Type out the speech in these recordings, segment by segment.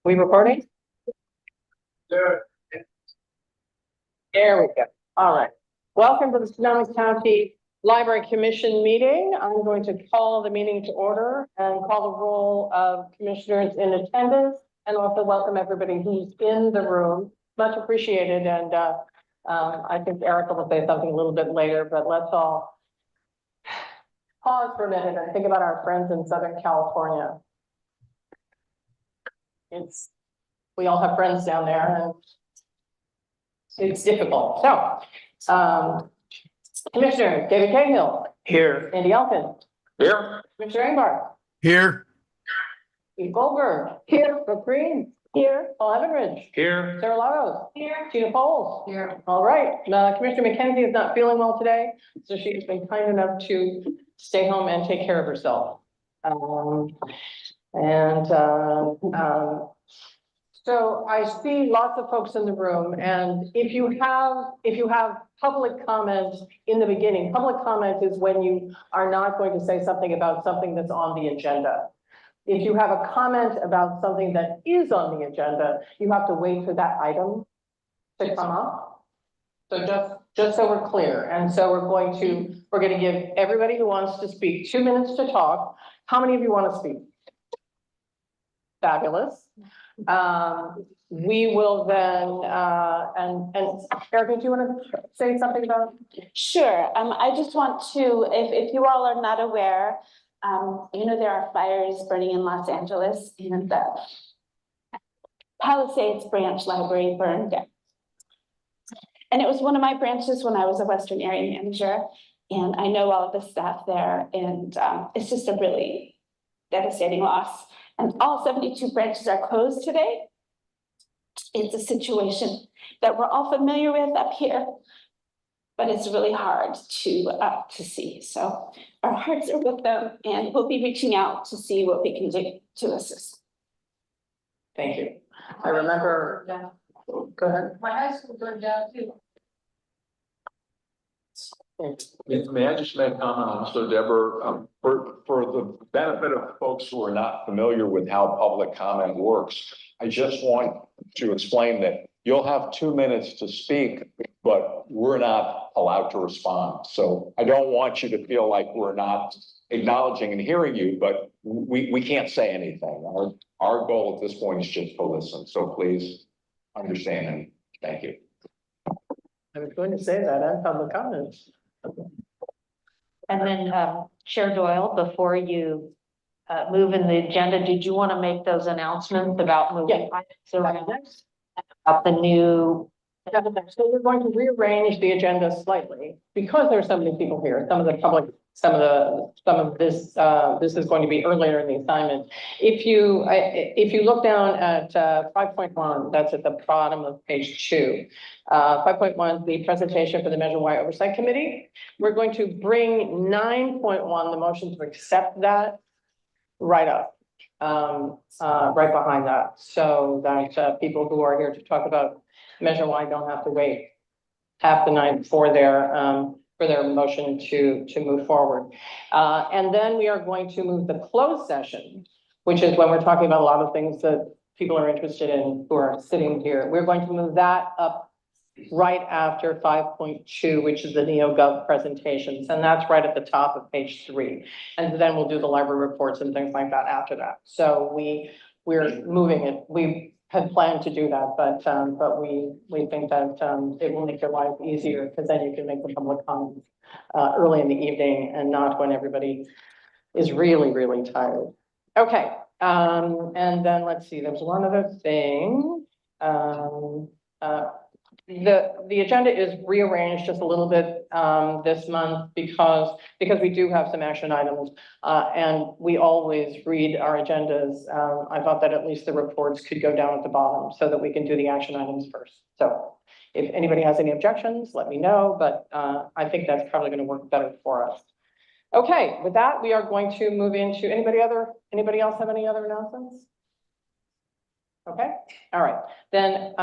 We recording? There we go. All right. Welcome to the Sonoma County Library Commission meeting. I'm going to call the meeting to order and call the roll of commissioners in attendance, and also welcome everybody who's in the room. Much appreciated. And I think Erica will say something a little bit later, but let's all pause for a minute and think about our friends in Southern California. We all have friends down there, and it's difficult. So, Commissioner David Cahill. Here. Andy Elkin. Here. Commissioner Engbar. Here. Steve Goldberg. Here. Brooke Green. Here. Paul Evanridge. Here. Sarah Lagos. Here. Tina Poles. Here. All right. Commissioner McKenzie is not feeling well today, so she's been kind enough to stay home and take care of herself. So I see lots of folks in the room, and if you have public comments in the beginning, public comment is when you are not going to say something about something that's on the agenda. If you have a comment about something that is on the agenda, you have to wait for that item to come up. So just so we're clear, and so we're going to give everybody who wants to speak 2 minutes to talk. How many of you want to speak? Fabulous. We will then, and Erica, do you want to say something about? Sure. I just want to, if you all are not aware, there are fires burning in Los Angeles, and the Palisades Branch Library burned down. And it was one of my branches when I was a Western Area Manager, and I know all of the staff there, and it's just a really devastating loss. And all 72 branches are closed today. It's a situation that we're all familiar with up here, but it's really hard to see. So our hearts are with them, and we'll be reaching out to see what we can do to assist. Thank you. I remember. Go ahead. My high school burned down too. May I just make a comment? So Deborah, for the benefit of folks who are not familiar with how public comment works, I just want to explain that you'll have 2 minutes to speak, but we're not allowed to respond. So I don't want you to feel like we're not acknowledging and hearing you, but we can't say anything. Our goal at this point is just to listen. So please understand and thank you. I was going to say that on public comments. And then Chair Doyle, before you move in the agenda, did you want to make those announcements about moving items around? About the new? So we're going to rearrange the agenda slightly because there are so many people here. Some of the public, some of this is going to be earlier in the assignment. If you look down at 5.1, that's at the bottom of page 2. 5.1, the presentation for the Measure Y Oversight Committee. We're going to bring 9.1, the motion to accept that, right up, right behind that, so that people who are here to talk about Measure Y don't have to wait half the night for their motion to move forward. And then we are going to move the closed session, which is when we're talking about a lot of things that people are interested in who are sitting here. We're going to move that up right after 5.2, which is the NeoGov presentations, and that's right at the top of page 3. And then we'll do the library reports and things like that after that. So we're moving it. We had planned to do that, but we think that it will make your life easier, because then you can make the public comments early in the evening and not when everybody is really, really tired. Okay, and then let's see, there's one other thing. The agenda is rearranged just a little bit this month because we do have some action items, and we always read our agendas. I thought that at least the reports could go down at the bottom so that we can do the action items first. So if anybody has any objections, let me know, but I think that's probably going to work better for us. Okay, with that, we are going to move into anybody else have any other announcements? Okay, all right, then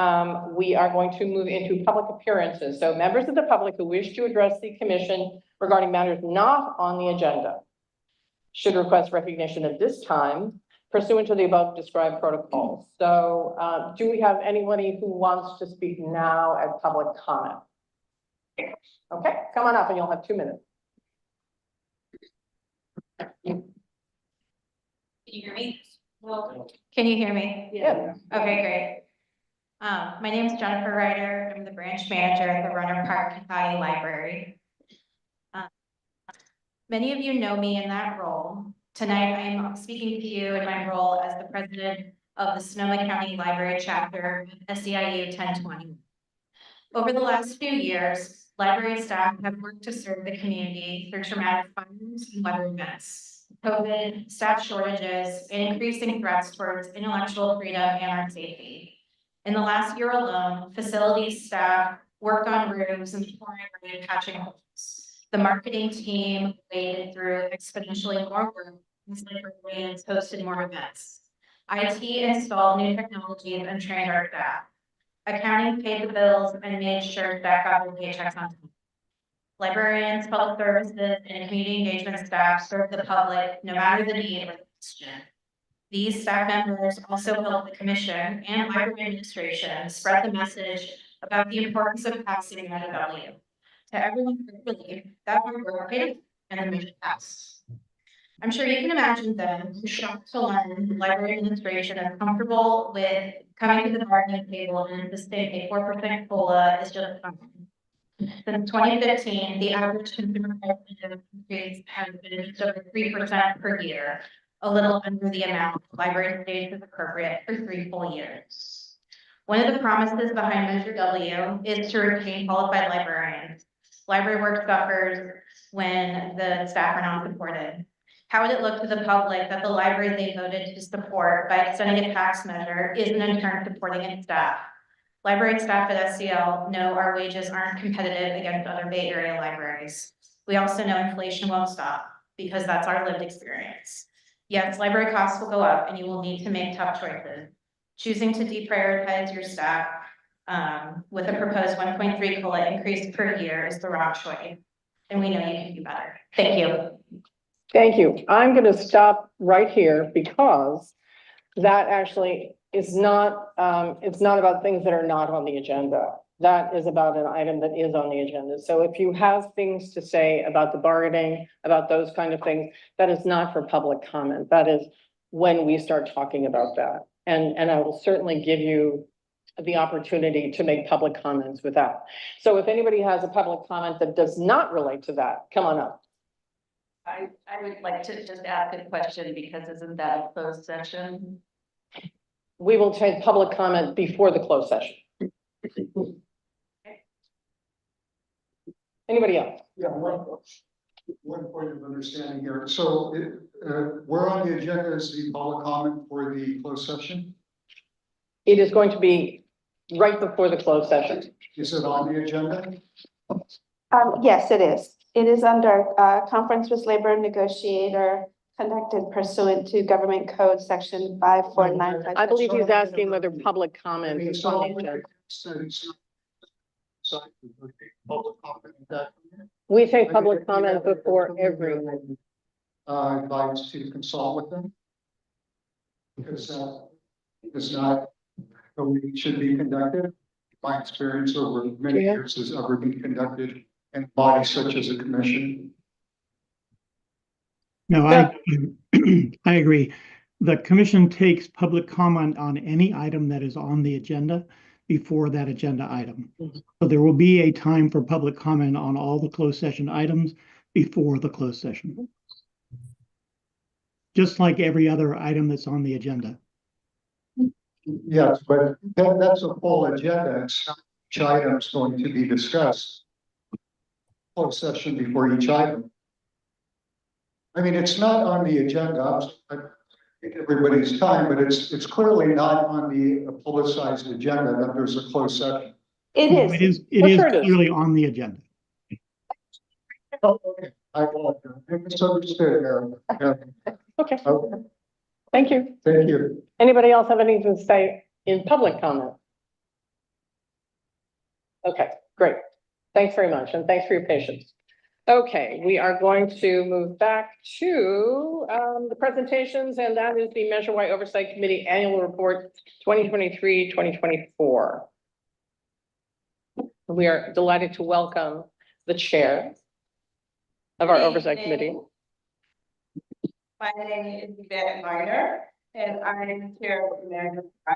we are going to move into public appearances. So members of the public who wish to address the commission regarding matters not on the agenda should request recognition at this time. pursuant to the above described protocol. So, do we have anybody who wants to speak now at public comment? Okay, come on up and you'll have 2 minutes. Can you hear me? Well, can you hear me? Yeah. Okay, great. My name is Jennifer Ryder. I'm the branch manager at the Runner Park County Library. Many of you know me in that role. Tonight, I am speaking to you in my role as the president of the Sonoma County Library Chapter, SEIU 1020. Over the last few years, library staff have worked to serve the community through traumatic fires and weather events, COVID, staff shortages, and increasing threats towards intellectual freedom and our safety. In the last year alone, facilities staff worked on roofs and pouring rain patching holes. The marketing team waded through exponentially more work as librarians hosted more events. IT installed new technologies and trained our staff. Accounting paid the bills and made sure staff got their paychecks on time. Librarians, public services, and community engagement staff serve the public no matter the need or the question. These staff members also help the commission and library administration spread the message about the importance of passing NW. To everyone who believed that hard work paid and the mission passed. I'm sure you can imagine them shocked to learn the library administration is comfortable with coming to the bargaining table and insisting a 4% COLA is just fine. Since 2015, the average consumer price increase has been just over 3% per year, a little under the amount the library states is appropriate for 3 full years. One of the promises behind Measure W is to retain qualified librarians. Library work suffers when the staff are not supported. How would it look to the public that the library they voted to support by extending a tax measure isn't in turn supporting its staff? Library staff at SCL know our wages aren't competitive against other Bay Area libraries. We also know inflation won't stop because that's our lived experience. Yes, library costs will go up and you will need to make tough choices. Choosing to deprioritize your staff with a proposed 1.3 COLA increase per year is the wrong choice. And we know you can do better. Thank you. Thank you. I'm going to stop right here because that actually is not, it's not about things that are not on the agenda. That is about an item that is on the agenda. So if you have things to say about the bargaining, about those kind of things, that is not for public comment. That is when we start talking about that. And I will certainly give you the opportunity to make public comments with that. So if anybody has a public comment that does not relate to that, come on up. I would like to just ask a question because isn't that a closed session? We will take public comment before the closed session. Anybody else? Yeah, one point of understanding here. So where on the agenda is the public comment for the closed session? It is going to be right before the closed session. Is it on the agenda? Yes, it is. It is under conference with labor negotiator conducted pursuant to government code section 5495. I believe he's asking whether public comment is on the agenda. Public comment. We say public comment before every. Advised to consult with them. Because it's not how we should be conducted. My experience over many years has ever been conducted in bodies such as a commission. No, I agree. The commission takes public comment on any item that is on the agenda before that agenda item. So there will be a time for public comment on all the closed session items before the closed session. Just like every other item that's on the agenda. Yes, but that's a full agenda. It's not each item is going to be discussed. Closed session before each item. I mean, it's not on the agenda. I take everybody's time, but it's clearly not on the publicized agenda that there's a closed session. It is. It is clearly on the agenda. Oh, okay. I misunderstood, Aaron. Yeah. Okay, Okay. thank you. Thank you. Anybody else have anything to say in public comment? Okay, great. Thanks very much, and thanks for your patience. Okay, we are going to move back to the presentations, and that is the Measure Y Oversight Committee Annual Report 2023-2024. We are delighted to welcome the chair of our Oversight Committee. My name is Yvette Minor, and I am chair of the Measure Y.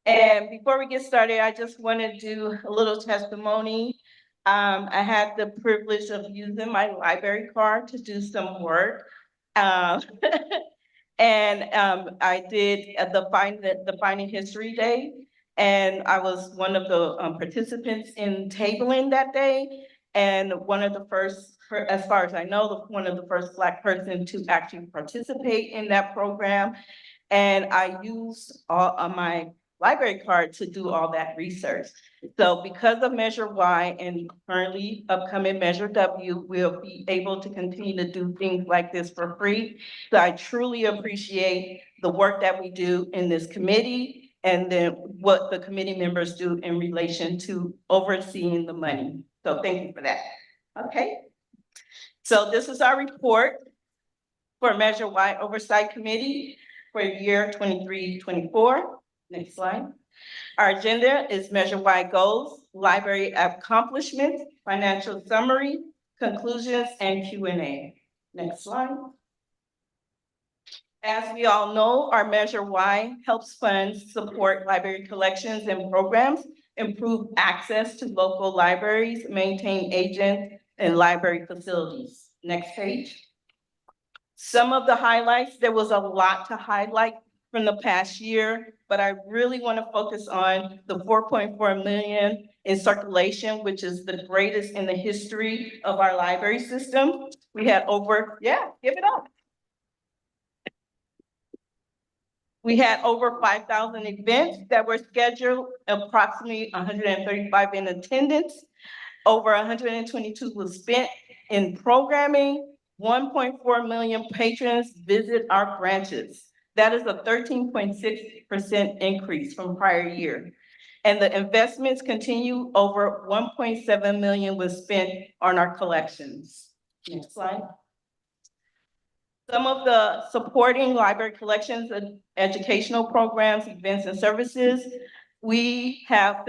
And before we get started, I just want to do a little testimony. I had the privilege of using my library card to do some work. And I did the Finding History Day, and I was one of the participants in tabling that day. And one of the first, as far as I know, one of the first Black person to actually participate in that program. And I used all of my library card to do all that research. So because of Measure Y and currently upcoming Measure W, we'll be able to continue to do things like this for free. So I truly appreciate the work that we do in this committee and then what the committee members do in relation to overseeing the money. So thank you for that. Okay. So this is our report for Measure Y Oversight Committee for year 23-24. Next slide. Our agenda is Measure Y goals, library accomplishments, financial summary, conclusions, and Q&A. Next slide. As we all know, our Measure Y helps funds support library collections and programs, improve access to local libraries, maintain agent and library facilities. Next page. Some of the highlights, there was a lot to highlight from the past year, but I really want to focus on the 4.4 million in circulation, which is the greatest in the history of our library system. We had over, give it up. We had over 5,000 events that were scheduled, approximately 135 in attendance. Over 122 was spent in programming. 1.4 million patrons visit our branches. That is a 13.6% increase from prior year. And the investments continue. Over 1.7 million was spent on our collections. Next slide. Some of the supporting library collections and educational programs, events, and services. We have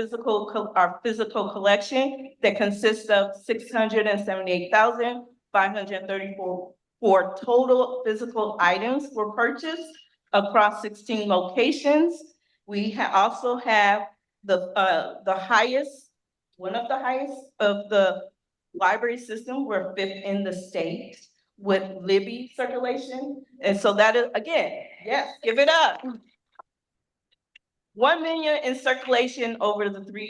our physical collection that consists of 678,534 total physical items were purchased across 16 locations. We also have the highest, one of the highest of the library system. We're 5th in the state with Libby circulation. And so that is, again, yes, give it up. 1 million in circulation over the 3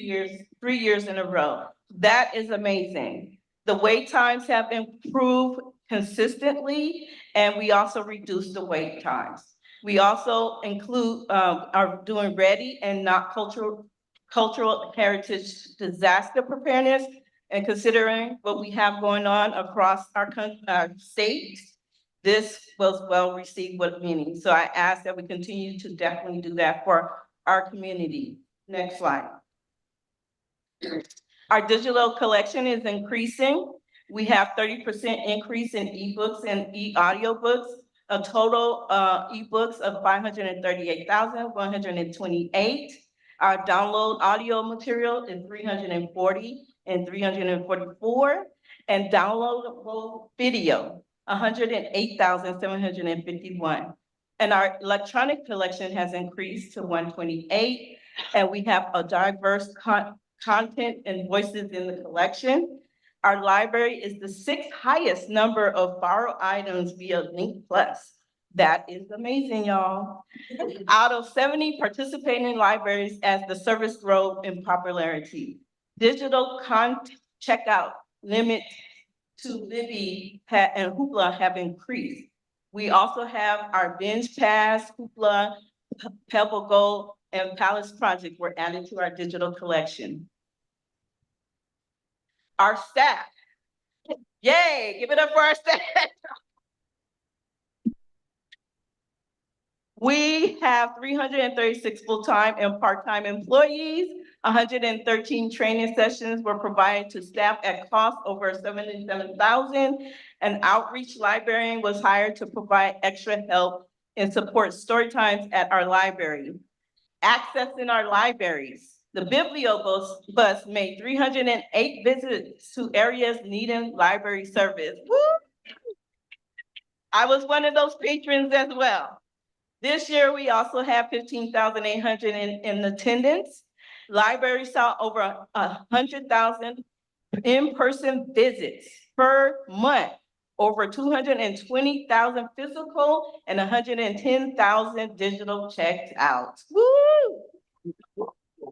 years in a row. That is amazing. The wait times have improved consistently, and we also reduced the wait times. We also are doing ready and not cultural heritage disaster preparedness, and considering what we have going on across our state, this was well received with meaning. So I ask that we continue to definitely do that for our community. Next slide. Our digital collection is increasing. We have 30% increase in ebooks and e-audiobooks, a total ebooks of 538,128. Our download audio material is 340 and 344, and downloadable video, 108,751. And our electronic collection has increased to 128, and we have a diverse content and voices in the collection. Our library is the 6th highest number of borrowed items via Link Plus. That is amazing, y'all. Out of 70 participating libraries as the service grows in popularity. Digital content checkout limit to Libby and Hoopla have increased. We also have our Binge Pass, Hoopla, Pebble Gold, and Palace Project were added to our digital collection. Our staff, yay, give it up for our staff. We have 336 full-time and part-time employees, 113 training sessions were provided to staff at cost over 77,000. An outreach librarian was hired to provide extra help and support story times at our library. Access in our libraries. The Bibliobus made 308 visits to areas needing library service. Woo! I was one of those patrons as well. This year, we also have 15,800 in attendance. Libraries saw over 100,000 in-person visits per month, over 220,000 physical and 110,000 digital checked out. Woo!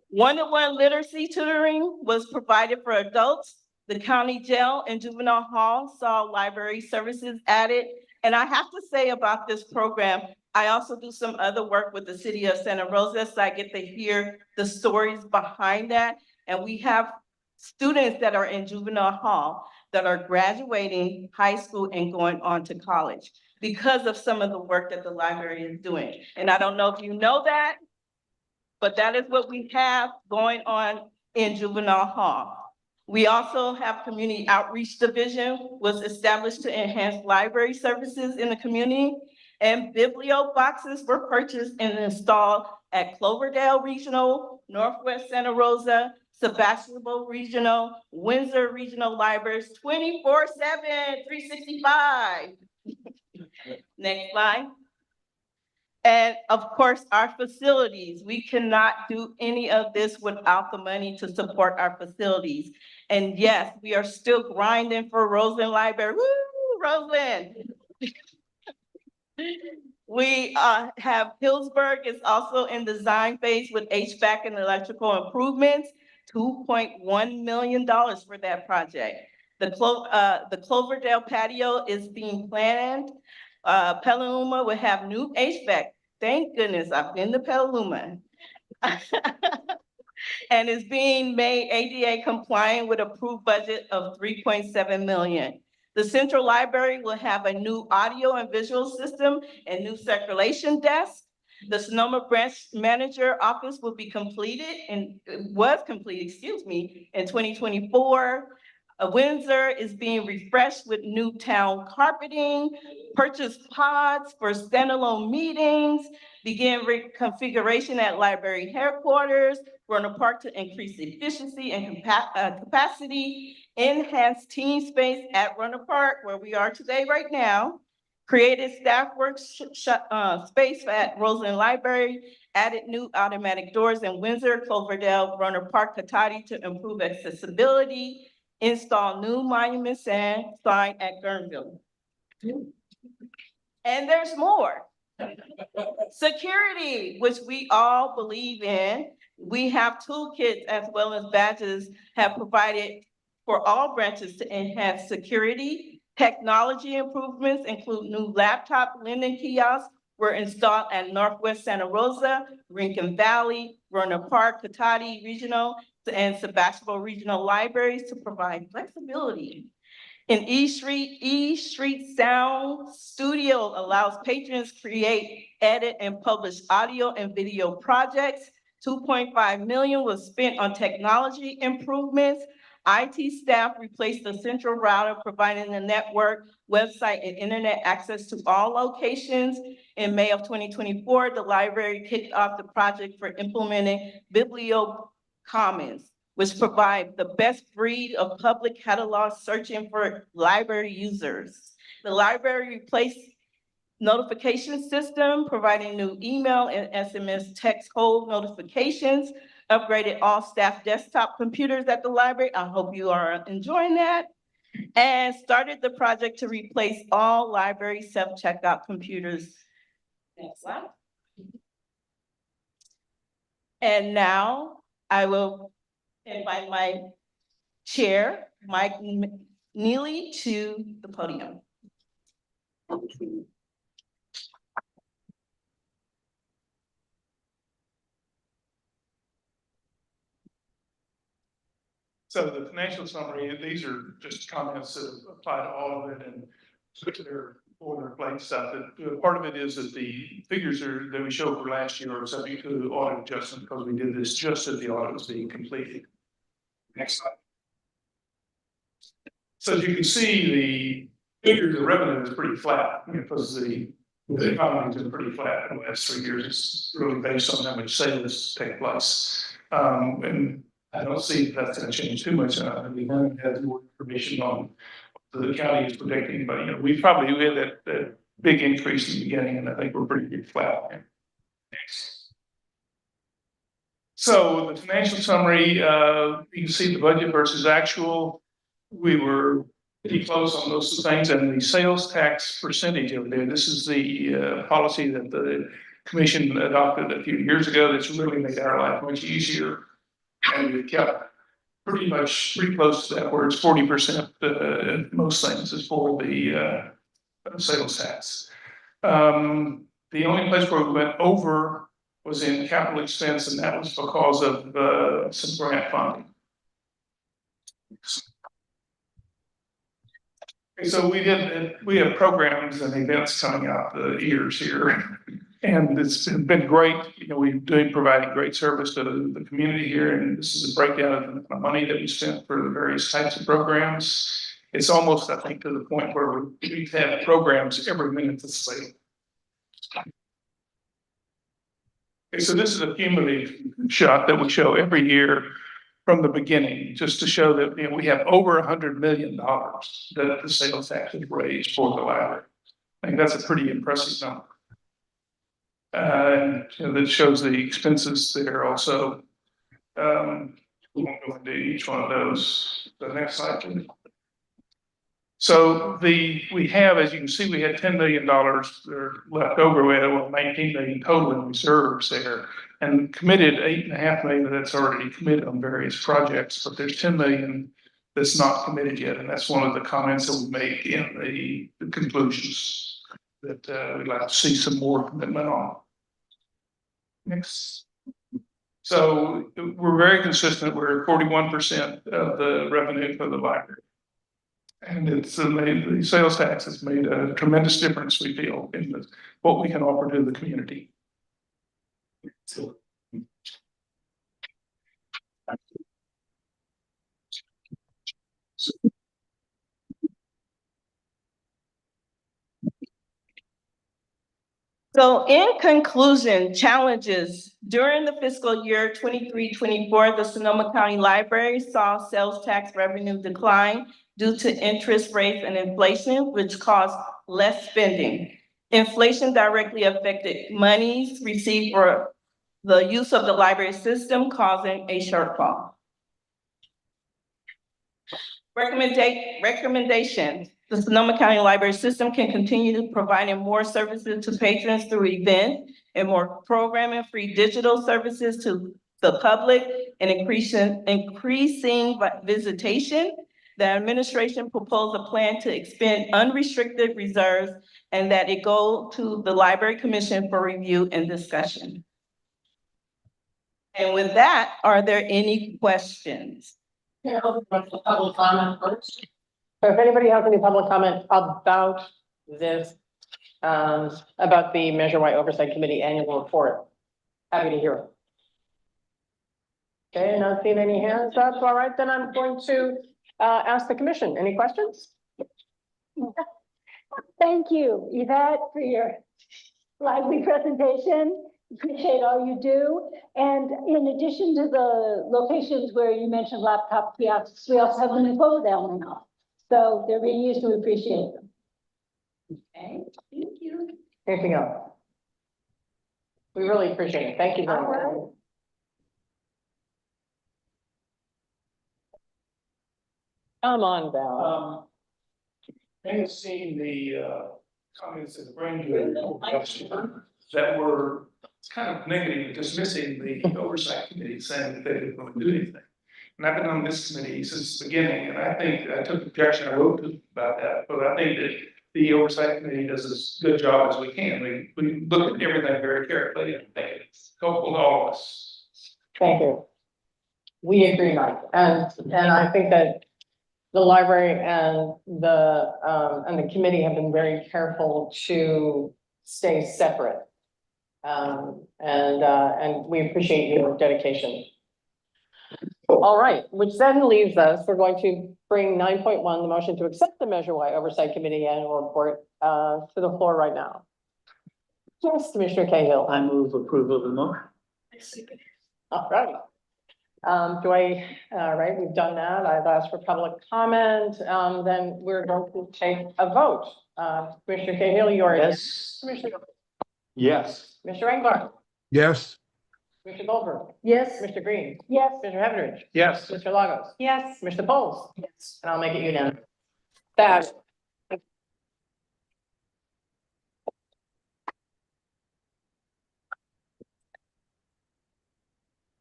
One-on-one literacy tutoring was provided for adults. The county jail and juvenile hall saw library services added. And I have to say about this program, I also do some other work with the city of Santa Rosa, so I get to hear the stories behind that. And we have students that are in juvenile hall that are graduating high school and going on to college because of some of the work that the library is doing. And I don't know if you know that, but that is what we have going on in juvenile hall. We also have community outreach division was established to enhance library services in the community. And biblio boxes were purchased and installed at Cloverdale Regional, Northwest Santa Rosa, Sebastopol Regional, Windsor Regional Libraries, 24/7, 365. Next slide. And of course, our facilities. We cannot do any of this without the money to support our facilities. And yes, we are still grinding for Roseland Library. Woo, Roseland. We have Hillsburg is also in design phase with HVAC and electrical improvements, $2.1 million for that project. The Cloverdale patio is being planned. Petaluma will have new HVAC. Thank goodness I've been to Petaluma. And is being made ADA compliant with approved budget of 3.7 million. The Central Library will have a new audio and visual system and new circulation desk. The Sonoma Branch Manager Office will be completed and was completed, excuse me, in 2024. Windsor is being refreshed with new town carpeting, purchase pods for standalone meetings, begin reconfiguration at library headquarters, Rohnert Park to increase efficiency and capacity, enhance team space at Rohnert Park, where we are today right now, created staff work space at Roseland Library, added new automatic doors in Windsor, Cloverdale, Rohnert Park, Cotati to improve accessibility, install new monument sign at Guerneville. And there's more. Security, which we all believe in. We have toolkits as well as badges have provided for all branches to enhance security. Technology improvements include new laptop lending kiosks were installed at Northwest Santa Rosa, Rincon Valley, Rohnert Park, Cotati Regional, and Sebastopol Regional Libraries to provide flexibility. In E Street Sound Studio allows patrons create, edit, and publish audio and video projects. 2.5 million was spent on technology improvements. IT staff replaced the central router, providing the network, website, and internet access to all locations. In May of 2024, the library kicked off the project for implementing Biblio Commons, which provide the best breed of public catalog searching for library users. The library replaced notification system, providing new email and SMS text hold notifications, upgraded all staff desktop computers at the library. I hope you are enjoying that. And started the project to replace all library self-checkout computers. Next slide. And now I will invite my chair, Mike Neely, to the podium. So the financial summary, these are just comments that apply to all of it, and boilerplate stuff. Part of it is that the figures that we showed for last year are subject to audit adjustment because we did this just as the audit was being completed. Next slide. So as you can see, the figures of revenue is pretty flat because the economy's been pretty flat in the last 3 years. It's really based on how much sales take place. And I don't see if that's going to change too much. We haven't had more information on the county is predicting, but we had that big increase in the beginning, and I think we're pretty big flat. Next. So the financial summary, you can see the budget versus actual. We were pretty close on those things, and the sales tax percentage over there. This is the policy that the commission adopted a few years ago. That's really made our life much easier, and we kept pretty close to that, where it's 40%. Most things is for the sales tax. The only place where we went over was in capital expense, and that was because of some grant funding. So we have programs and events coming out the years here, and it's been great. We've been providing great service to the community here, and this is a breakdown of the money that we spent for the various types of programs. It's almost, I think, to the point where we have programs every minute to sale. Okay, so this is a cumulative shot that we show every year from the beginning, just to show that we have over $100 million that the sales tax has raised for the library. I think that's a pretty impressive number. That shows the expenses there also. We won't go into each one of those. The next slide, please. So we have, as you can see, we had $10 million left over. We had 19 million total in reserves there, and committed $8.5 million that's already committed on various projects. But there's 10 million that's not committed yet, and that's one of the comments that we make in the conclusions that we'd like to see some more commitment on. Next. So we're very consistent. We're at 41% of the revenue for the library. And it's the sales tax has made a tremendous difference, we feel, in what we can offer to the community. So in conclusion, challenges during the fiscal year 23-24, the Sonoma County Library saw sales tax revenue decline due to interest rates and inflation, which caused less spending. Inflation directly affected monies received for the use of the library system, causing a shortfall. Recommendation. The Sonoma County Library System can continue providing more services to patrons through events and more programming, free digital services to the public, and increasing visitation. The administration proposed a plan to expend unrestricted reserves and that it go to the Library Commission for review and discussion. And with that, are there any questions? Yeah, public comment first. So if anybody has any public comment about this, about the Measure Y Oversight Committee annual report, happy to hear it. Okay, not seeing any hands up. All right, then I'm going to ask the commission. Any questions? Thank you, Yvette, for your lively presentation. Appreciate all you do. And in addition to the locations where you mentioned laptop kiosks, we also have them in Cloverdale now. So they're being used, we appreciate them. Okay, thank you. Anything else? We really appreciate it. Thank you very much. Come on, Val. I have seen the comments that Brandon that were kind of negative, dismissing the oversight committee, saying that they didn't want to do anything. And I've been on this committee since the beginning, and I think I took objection, I wrote about that, but I think that the oversight committee does as good job as we can. We look at everything very carefully and think it's helpful to all of us. Thank you. We agree, Mike. And I think that the library and the committee have been very careful to stay separate. And we appreciate your dedication. All right, which then leaves us, we're going to bring 9.1, the motion to accept the Measure Y Oversight Committee annual report, to the floor right now. Yes, Commissioner Cahill. I move approval of the motion. All right. All right, we've done that. I've asked for public comment. Then we're going to take a vote. Commissioner Cahill, you are. Yes. Commissioner, Yes. Commissioner Engelhardt, Yes. Commissioner Goldberg, Yes. Mr. Green, Yes. Commissioner Heatheridge, Yes. Mr. Lagos, Yes. Mr. Bowles. Yes. And I'll make it unanimous. That.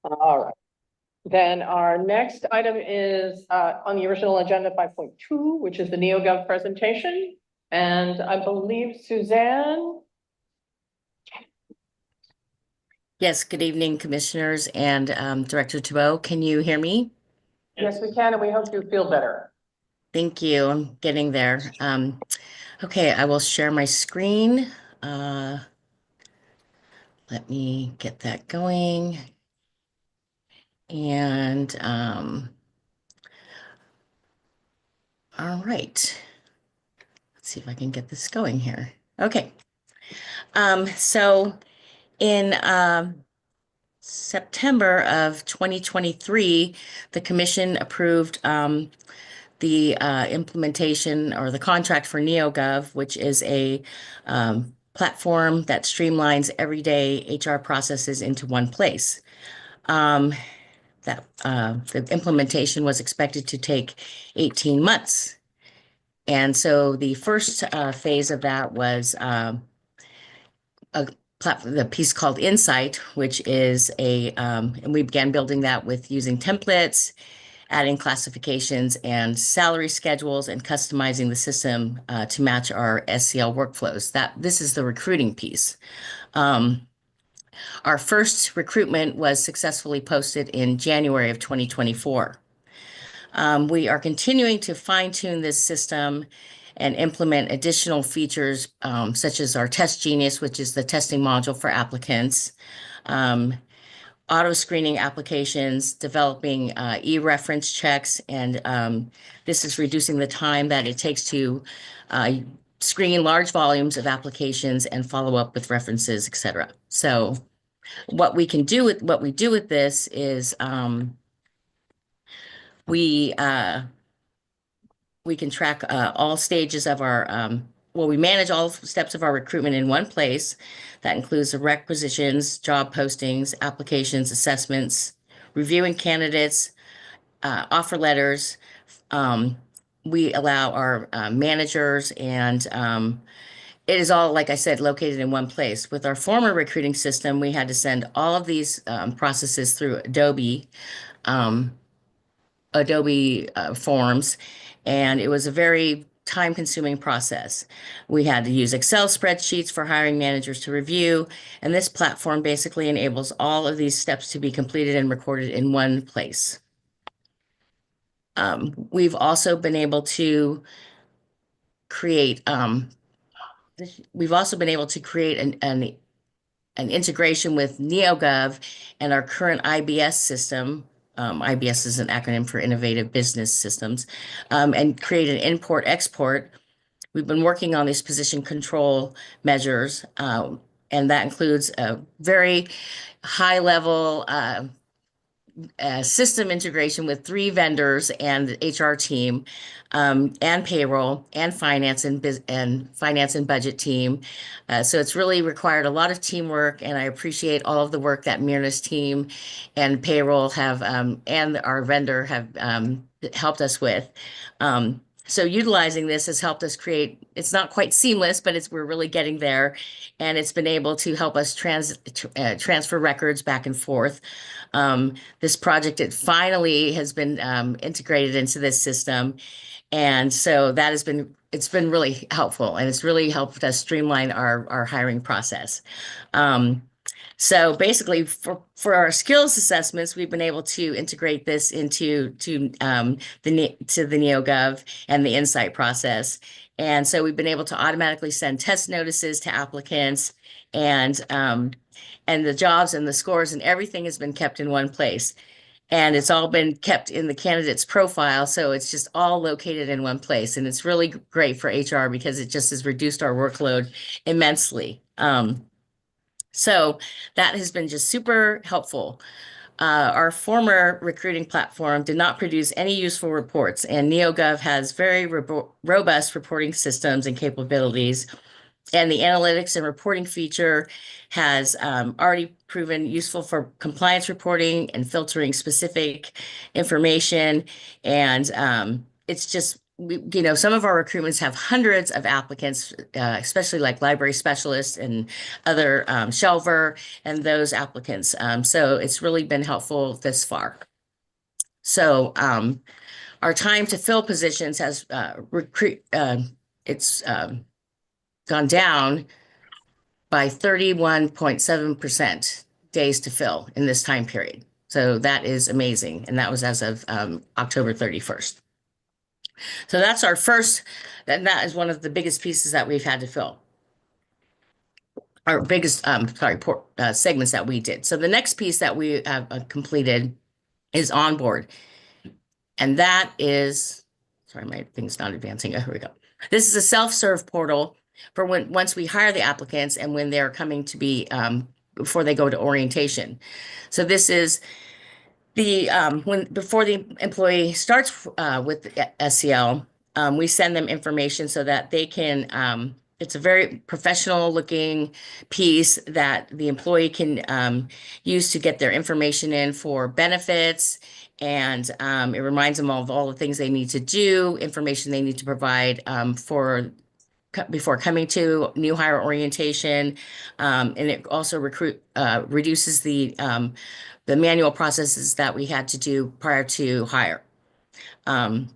All right. Then our next item is on the original agenda 5.2, which is the NeoGov presentation. And I believe Suzanne. Yes, good evening, Commissioners and Director Thibault. Can you hear me? Yes, we can, and we hope you feel better. Thank you. I'm getting there. Okay, I will share my screen. Let me get that going. And all right. Let's see if I can get this going here. Okay. So in September of 2023, the Commission approved the implementation or the contract for NeoGov, which is a platform that streamlines everyday HR processes into one place. The implementation was expected to take 18 months. And so the first phase of that was the piece called Insight, which is and we began building that with using templates, adding classifications and salary schedules, and customizing the system to match our SCL workflows. This is the recruiting piece. Our first recruitment was successfully posted in January of 2024. We are continuing to fine-tune this system and implement additional features such as our Test Genius, which is the testing module for applicants, auto screening applications, developing e-reference checks, and this is reducing the time that it takes to screen large volumes of applications and follow up with references, et cetera. So what we do with this is we can track all stages of our we manage all steps of our recruitment in one place. That includes the requisitions, job postings, applications, assessments, reviewing candidates, offer letters. We allow our managers, and it is all, like I said, located in one place. With our former recruiting system, we had to send all of these processes through Adobe Forms, and it was a very time-consuming process. We had to use Excel spreadsheets for hiring managers to review, and this platform basically enables all of these steps to be completed and recorded in one place. We've also been able to create an integration with NeoGov and our current IBS system. IBS is an acronym for Innovative Business Systems, and create an import-export. We've been working on these position control measures, and that includes a very high-level system integration with 3 vendors and the HR team, and payroll and finance and budget team. So it's really required a lot of teamwork, and I appreciate all of the work that Myrna's team and payroll have, and our vendor have helped us with. So utilizing this has helped us create, it's not quite seamless, but we're really getting there. And it's been able to help us transfer records back and forth. This project, it finally has been integrated into this system. And so it's been really helpful, and it's really helped us streamline our hiring process. So basically for our skills assessments, we've been able to integrate this into the NeoGov and the Insight process. And so we've been able to automatically send test notices to applicants, and the jobs and the scores and everything has been kept in one place. And it's all been kept in the candidate's profile, so it's just all located in one place. And it's really great for HR because it just has reduced our workload immensely. So that has been just super helpful. Our former recruiting platform did not produce any useful reports, and NeoGov has very robust reporting systems and capabilities. And the analytics and reporting feature has already proven useful for compliance reporting and filtering specific information. And it's just, some of our recruitments have hundreds of applicants, especially like library specialists and other shelver and those applicants. So it's really been helpful this far. So our time to fill positions has gone down by 31.7% days to fill in this time period. So that is amazing. And that was as of October 31st. So that's our first, and that is one of the biggest pieces that we've had to fill. Our biggest, segments that we did. So the next piece that we have completed is onboard. And that is, sorry, my thing's not advancing. Oh, here we go. This is a self-serve portal for once we hire the applicants and when they're coming to be, before they go to orientation. So this is the, before the employee starts with SEL, we send them information so that they can, it's a very professional looking piece that the employee can use to get their information in for benefits. And it reminds them of all the things they need to do, information they need to provide before coming to new hire orientation. And it also reduces the manual processes that we had to do prior to hire. And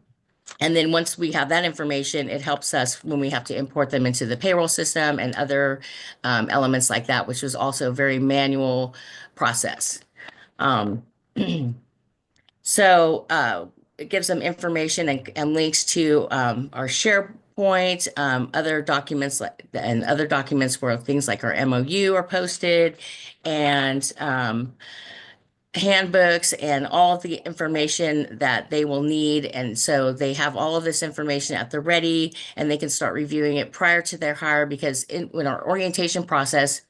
then once we have that information, it helps us when we have to import them into the payroll system and other elements like that, which was also a very manual process. So it gives them information and links to our SharePoint, other documents, and other documents where things like our MOU are posted, and handbooks and all of the information that they will need. And so they have all of this information at the ready, and they can start reviewing it prior to their hire, because in our orientation process,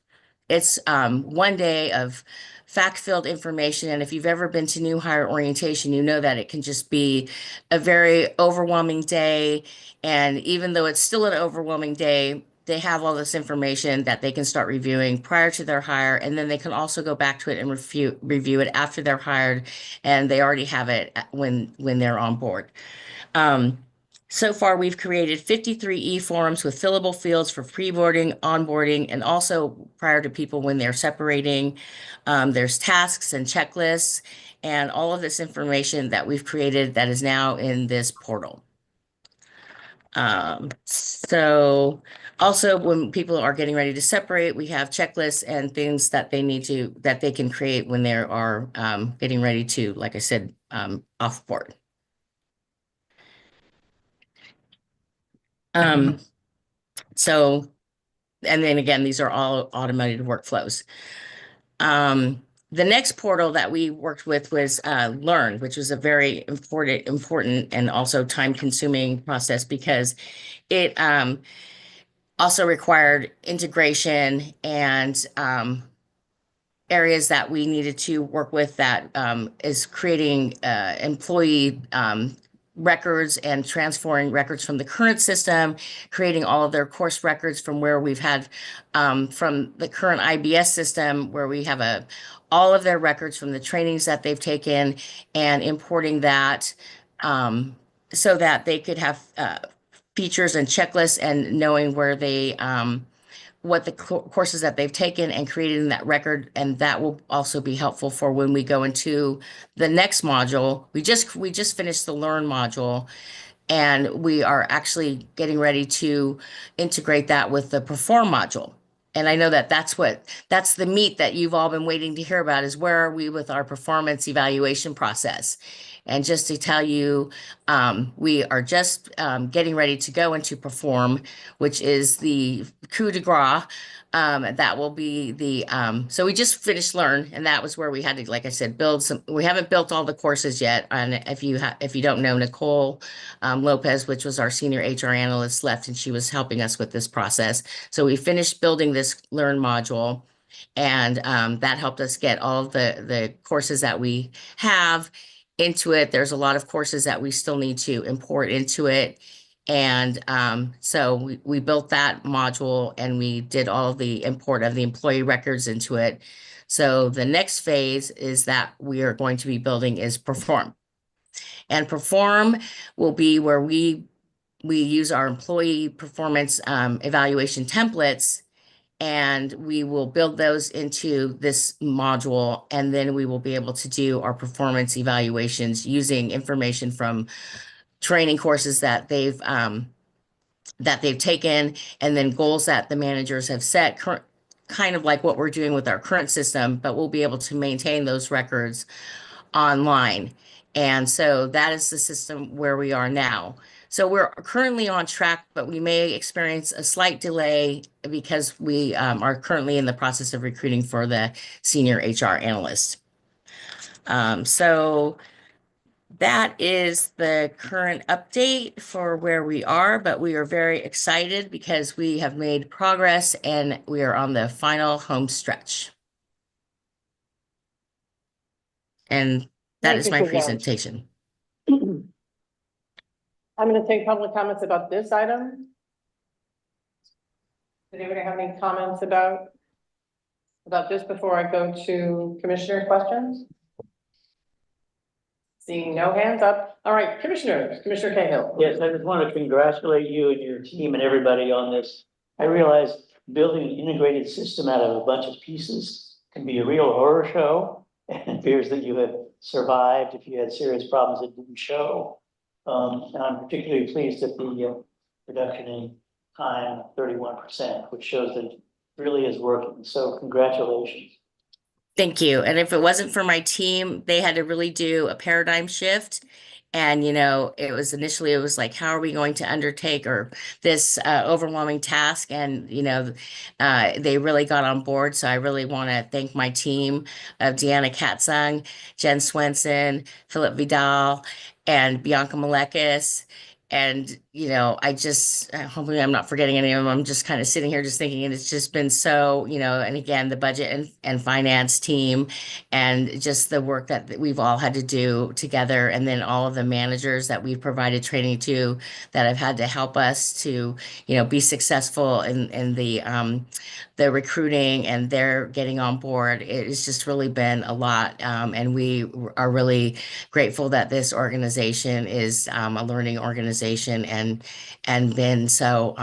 it's 1 day of fact-filled information. And if you've ever been to new hire orientation, you know that it can just be a very overwhelming day. And even though it's still an overwhelming day, they have all this information that they can start reviewing prior to their hire. And then they can also go back to it and review it after they're hired, and they already have it when they're on board. So far, we've created 53 e-forms with fillable fields for pre-boarding, onboarding, and also prior to people when they're separating. There's tasks and checklists and all of this information that we've created that is now in this portal. So also when people are getting ready to separate, we have checklists and things that they can create when they are getting ready to, like I said, off board. So, and then again, these are all automated workflows. The next portal that we worked with was Learn, which was a very important and also time-consuming process, because it also required integration and areas that we needed to work with, that is creating employee records and transferring records from the current system, creating all of their course records from where we've had from the current IBS system, where we have all of their records from the trainings that they've taken, and importing that so that they could have features and checklists, and knowing where they what the courses that they've taken, and creating that record. And that will also be helpful for when we go into the next module. We just finished the Learn module, and we are actually getting ready to integrate that with the Perform module. and I know that that's the meat that you've all been waiting to hear about, is where are we with our performance evaluation process? And just to tell you, we are just getting ready to go into perform, which is the coup de grace. That will be the, so we just finished learn, and that was where we had to, like I said, build some, we haven't built all the courses yet. And if you don't know, Nicole Lopez, which was our senior HR analyst, left, and she was helping us with this process. So we finished building this learn module, and that helped us get all of the courses that we have into it. There's a lot of courses that we still need to import into it. And so we built that module, and we did all the import of the employee records into it. So the next phase is that we are going to be building is perform. And perform will be where we use our employee performance evaluation templates, and we will build those into this module, and then we will be able to do our performance evaluations using information from training courses that they've taken, and then goals that the managers have set, kind of like what we're doing with our current system, but we'll be able to maintain those records online. And so that is the system where we are now. So we're currently on track, but we may experience a slight delay because we are currently in the process of recruiting for the senior HR analyst. So that is the current update for where we are, but we are very excited because we have made progress and we are on the final home stretch. And that Thank is you, my Suzanne. presentation. I'm going to take public comments about this item. Did anybody have any comments about this before I go to commissioner questions? Seeing no hands up. All right, commissioners, Commissioner Cahill. Yes, I just want to congratulate you and your team and everybody on this. I realize building an integrated system out of a bunch of pieces can be a real horror show. And it appears that you have survived if you had serious problems that didn't show. And I'm particularly pleased at the reduction in time, 31%, which shows that it really is working. So congratulations. Thank you. And if it wasn't for my team, they had to really do a paradigm shift. And, you know, it was like, how are we going to undertake this overwhelming task? And, you know, they really got on board. So I really want to thank my team of Deanna Katzung, Jen Swenson, Philip Vidal, and Bianca Malekis. And, you know, hopefully I'm not forgetting any of them. I'm just kind of sitting here just thinking, and it's just been so, you know, and again, the budget and finance team, and just the work that we've all had to do together. And then all of the managers that we've provided training to that have had to help us to, you know, be successful in the recruiting, and they're getting on board. It's just really been a lot. And we are really grateful that this organization is a learning organization, and been so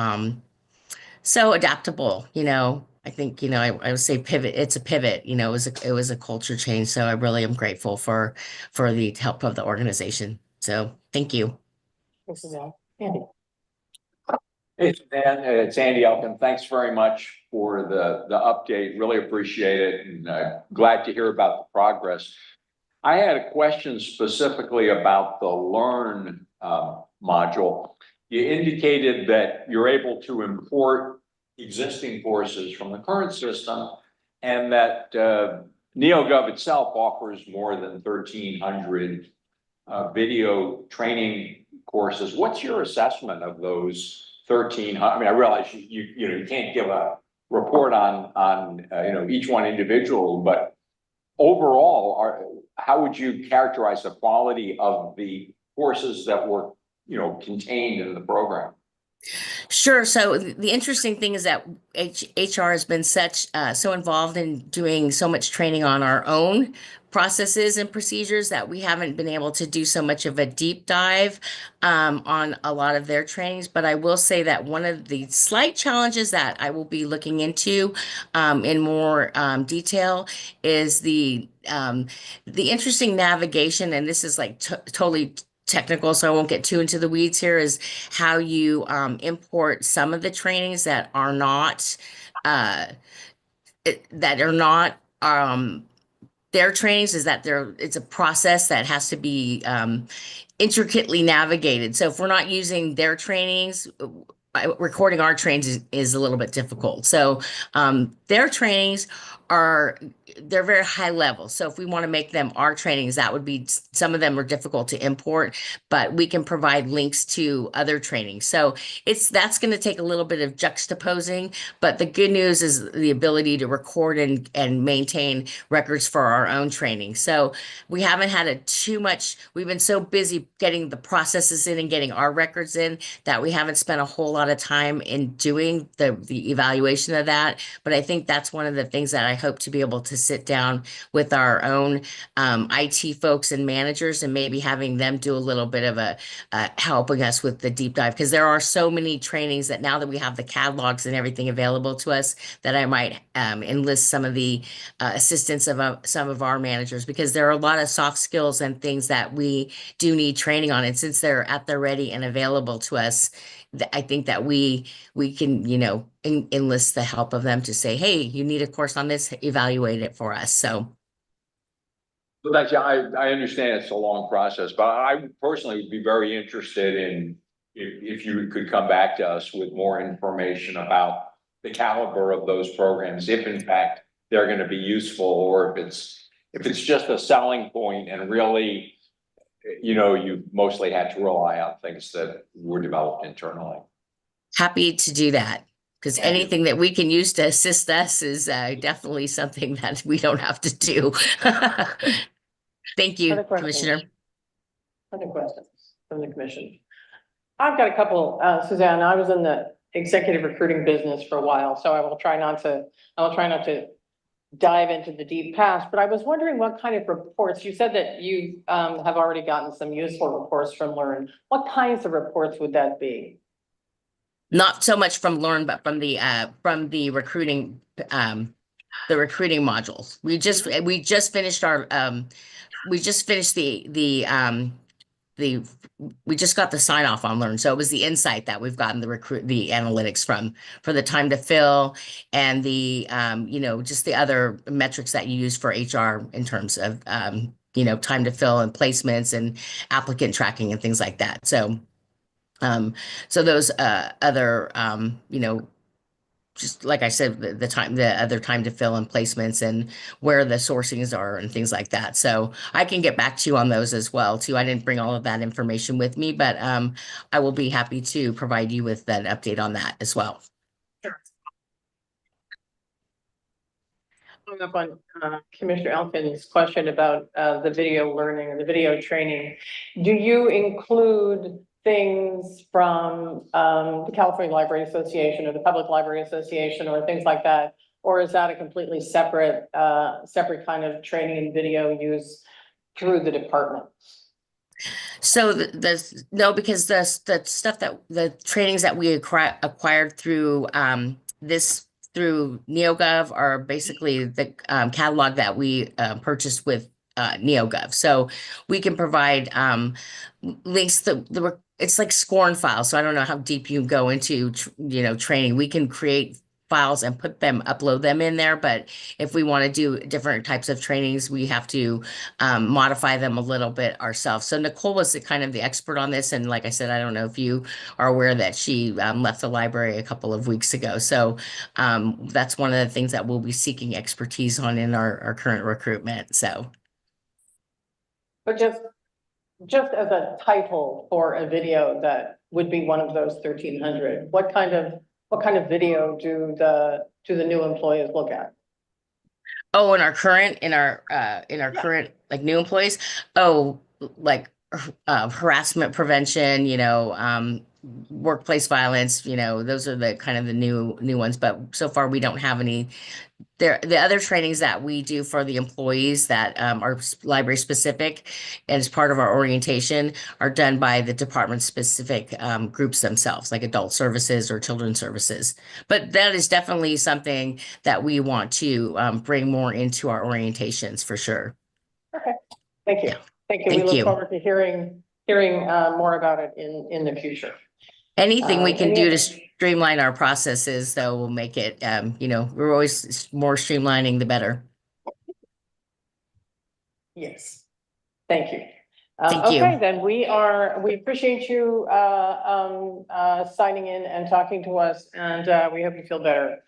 adaptable. You know, I think, you know, I would say pivot. It's a pivot. You know, it was a culture change. So I really am grateful for the help of the organization. So thank you. Thanks, Suzanne. Andy. Hey, Suzanne, it's Andy Elkin. Thanks very much for the update. Really appreciate it, and glad to hear about the progress. I had a question specifically about the Learn module. You indicated that you're able to import existing courses from the current system, and that NeoGov itself offers more than 1,300 video training courses. What's your assessment of those 1,300? I mean, I realize you can't give a report on each one individual, but overall, how would you characterize the quality of the courses that were contained in the program? Sure. So the interesting thing is that HR has been so involved in doing so much training on our own processes and procedures that we haven't been able to do so much of a deep dive on a lot of their trainings. But I will say that one of the slight challenges that I will be looking into in more detail is the interesting navigation, and this is like totally technical, so I won't get too into the weeds here, is how you import some of the trainings that are not that are not their trainings, is that it's a process that has to be intricately navigated. So if we're not using their trainings, recording our trainings is a little bit difficult. So their trainings they're very high level. So if we want to make them our trainings, that would be, some of them are difficult to import, but we can provide links to other trainings. So that's going to take a little bit of juxtaposing, but the good news is the ability to record and maintain records for our own training. So we haven't had we've been so busy getting the processes in and getting our records in that we haven't spent a whole lot of time in doing the evaluation of that. But I think that's one of the things that I hope to be able to sit down with our own IT folks and managers, and maybe having them do a little bit of helping us with the deep dive, because there are so many trainings that now that we have the catalogs and everything available to us, that I might enlist some of the assistance of some of our managers, because there are a lot of soft skills and things that we do need training on. And since they're at the ready and available to us, I think that we can, enlist the help of them to say, hey, you need a course on this, evaluate it for us. So. Well, I understand it's a long process, but I personally would be very interested in if you could come back to us with more information about the caliber of those programs, if in fact they're going to be useful, or if it's just a selling point and really, you mostly had to rely on things that were developed internally. Happy to do that, because anything that we can use to assist us is definitely something that we don't have to do. Thank you, Other questions? Commissioner. Other questions from the commission? I've got a couple, Suzanne. I was in the executive recruiting business for a while, so I will try not to dive into the deep past, but I was wondering what kind of reports, you said that you have already gotten some useful reports from Learn. What kinds of reports would that be? Not so much from Learn, but from the recruiting, the recruiting modules. We just finished we just got the sign off on Learn. So it was the insight that we've gotten the analytics for the time to fill, and the just the other metrics that you use for HR in terms of time to fill and placements and applicant tracking and things like that. So those other just like I said, the other time to fill and placements and where the sourcings are and things like that. So I can get back to you on those as well too. I didn't bring all of that information with me, but I will be happy to provide you with an update on that as well. Sure. Following up on Commissioner Elkin's question about the video learning or the video training, do you include things from the California Library Association or the Public Library Association or things like that? Or is that a completely separate kind of training and video use through the department? So no, because the stuff the trainings that we acquired through through NeoGov are basically the catalog that we purchased with NeoGov. So we can provide links that it's like SCORN files. So I don't know how deep you go into, training. We can create files and upload them in there. But if we want to do different types of trainings, we have to modify them a little bit ourselves. So Nicole was kind of the expert on this. And like I said, I don't know if you are aware that she left the library a couple of weeks ago. So that's one of the things that we'll be seeking expertise on in our current recruitment. So. But just as a title for a video that would be one of those 1,300, what kind of video do the new employees look at? Oh, in our current like new employees, like harassment prevention, workplace violence, those are the kind of the new ones. But so far we don't have any. The other trainings that we do for the employees that are library specific and as part of our orientation are done by the department specific groups themselves, like adult services or children's services. But that is definitely something that we want to bring more into our orientations for sure. Okay, thank you. Yeah. Thank you. Thank We look you. forward to hearing hearing more about it in the future. Anything we can do to any- streamline our processes, though, will make it, we're always more streamlining, the better. Yes, thank you. Thank you. Okay, then we appreciate you signing in and talking to us, and we hope you feel better.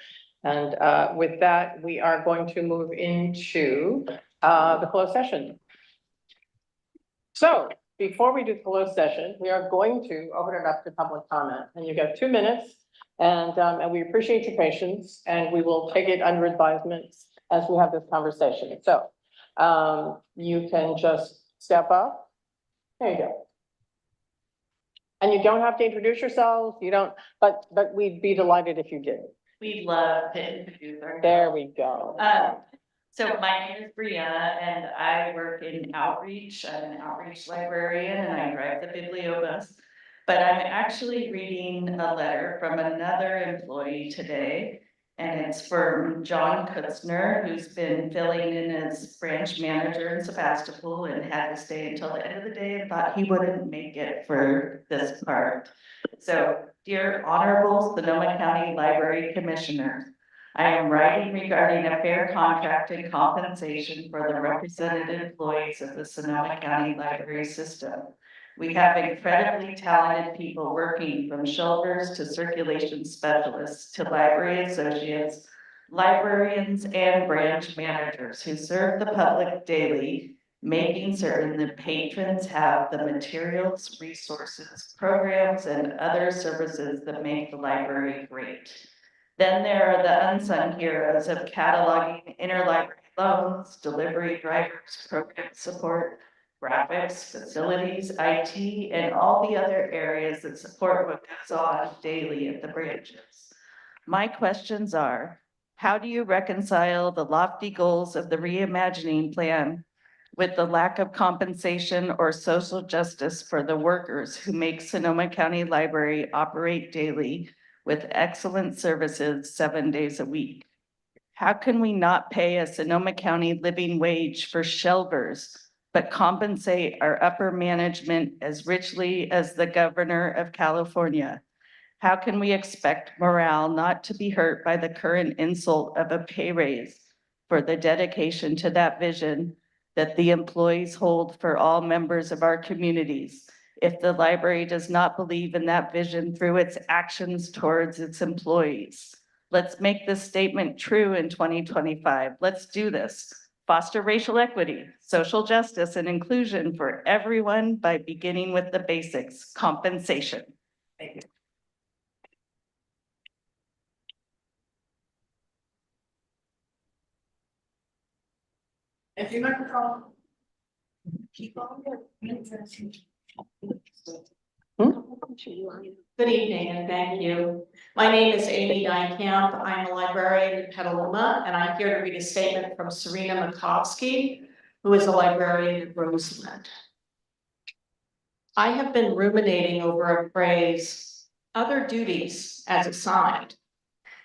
And with that, we are going to move into the closed session. So before we do the closed session, we are going to open it up to public comment, and you've got 2 minutes. And we appreciate your patience, and we will take it under advisement as we have this conversation. So you can just step up. There you go. And you don't have to introduce yourselves, you don't, but we'd be delighted if you did. We'd love to introduce ourselves. There we go. So my name is Brianna and I work in outreach. I'm an outreach librarian and I drive the Bibliobus. But I'm actually reading a letter from another employee today. And it's from John Kutzner, who's been filling in as branch manager in Sebastopol and had to stay until the end of the day and thought he wouldn't make it for this part. So, dear Honorable Sonoma County Library Commissioner, I am writing regarding a fair contract and compensation for the represented employees of the Sonoma County Library System. We have incredibly talented people working from shelvers to circulation specialists to library associates, librarians, and branch managers who serve the public daily, making certain that patrons have the materials, resources, programs, and other services that make the library great. Then there are the unsung heroes of cataloging interlibrary loans, delivery drivers, program support, graphics, facilities, IT, and all the other areas that support what goes on daily at the branches. My questions are, how do you reconcile the lofty goals of the reimagining plan with the lack of compensation or social justice for the workers who make Sonoma County Library operate daily with excellent services 7 days a week? How can we not pay a Sonoma County living wage for shelvers, but compensate our upper management as richly as the governor of California? How can we expect morale not to be hurt by the current insult of a pay raise for the dedication to that vision that the employees hold for all members of our communities if the library does not believe in that vision through its actions towards its employees? Let's make this statement true in 2025. Let's do this. Foster racial equity, social justice, and inclusion for everyone by beginning with the basics, compensation. Thank you. If you microphone. Good evening and thank you. My name is Amy Dynkamp. I'm a librarian in Petaluma and I'm here to read a statement from Serena Makovsky, who is a librarian at Roseland. I have been ruminating over a phrase, other duties as assigned.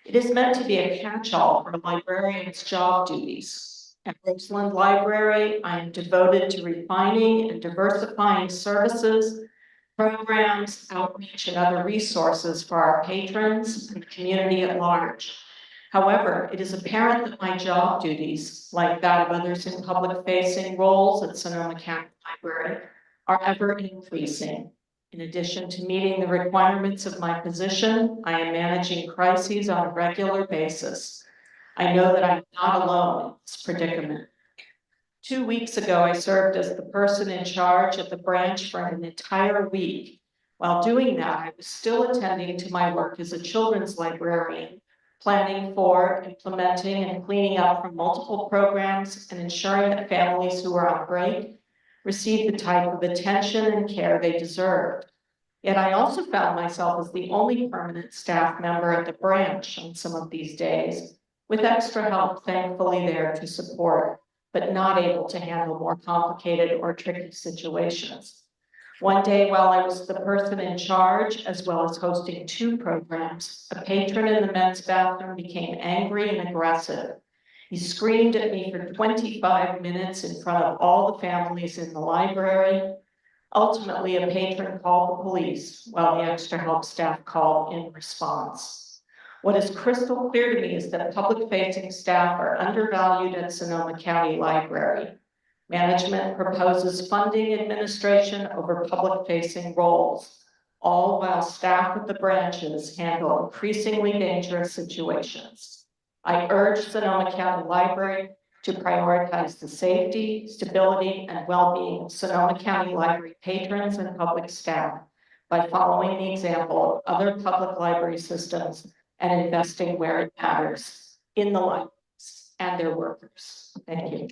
It is meant to be a catch-all for a librarian's job duties. At Roseland Library, I am devoted to refining and diversifying services, programs, outreach, and other resources for our patrons and the community at large. However, it is apparent that my job duties, like that of others in public-facing roles at Sonoma County Library, are ever increasing. In addition to meeting the requirements of my position, I am managing crises on a regular basis. I know that I'm not alone in this predicament. 2 weeks ago, I served as the person in charge at the branch for an entire week. While doing that, I was still attending to my work as a children's librarian, planning for, implementing, and cleaning up from multiple programs and ensuring that families who were on break received the type of attention and care they deserved. Yet I also found myself as the only permanent staff member at the branch on some of these days, with extra help thankfully there to support, but not able to handle more complicated or tricky situations. One day while I was the person in charge, as well as hosting 2 programs, a patron in the men's bathroom became angry and aggressive. He screamed at me for 25 minutes in front of all the families in the library, Ultimately, a patron called the police while the extra help staff called in response. What is crystal clear to me is that public-facing staff are undervalued at Sonoma County Library. Management proposes funding administration over public-facing roles, all while staff at the branches handle increasingly dangerous situations. I urge Sonoma County Library to prioritize the safety, stability, and well-being of Sonoma County Library patrons and public staff by following the example of other public library systems and investing where it matters in the libraries and their workers. Thank you.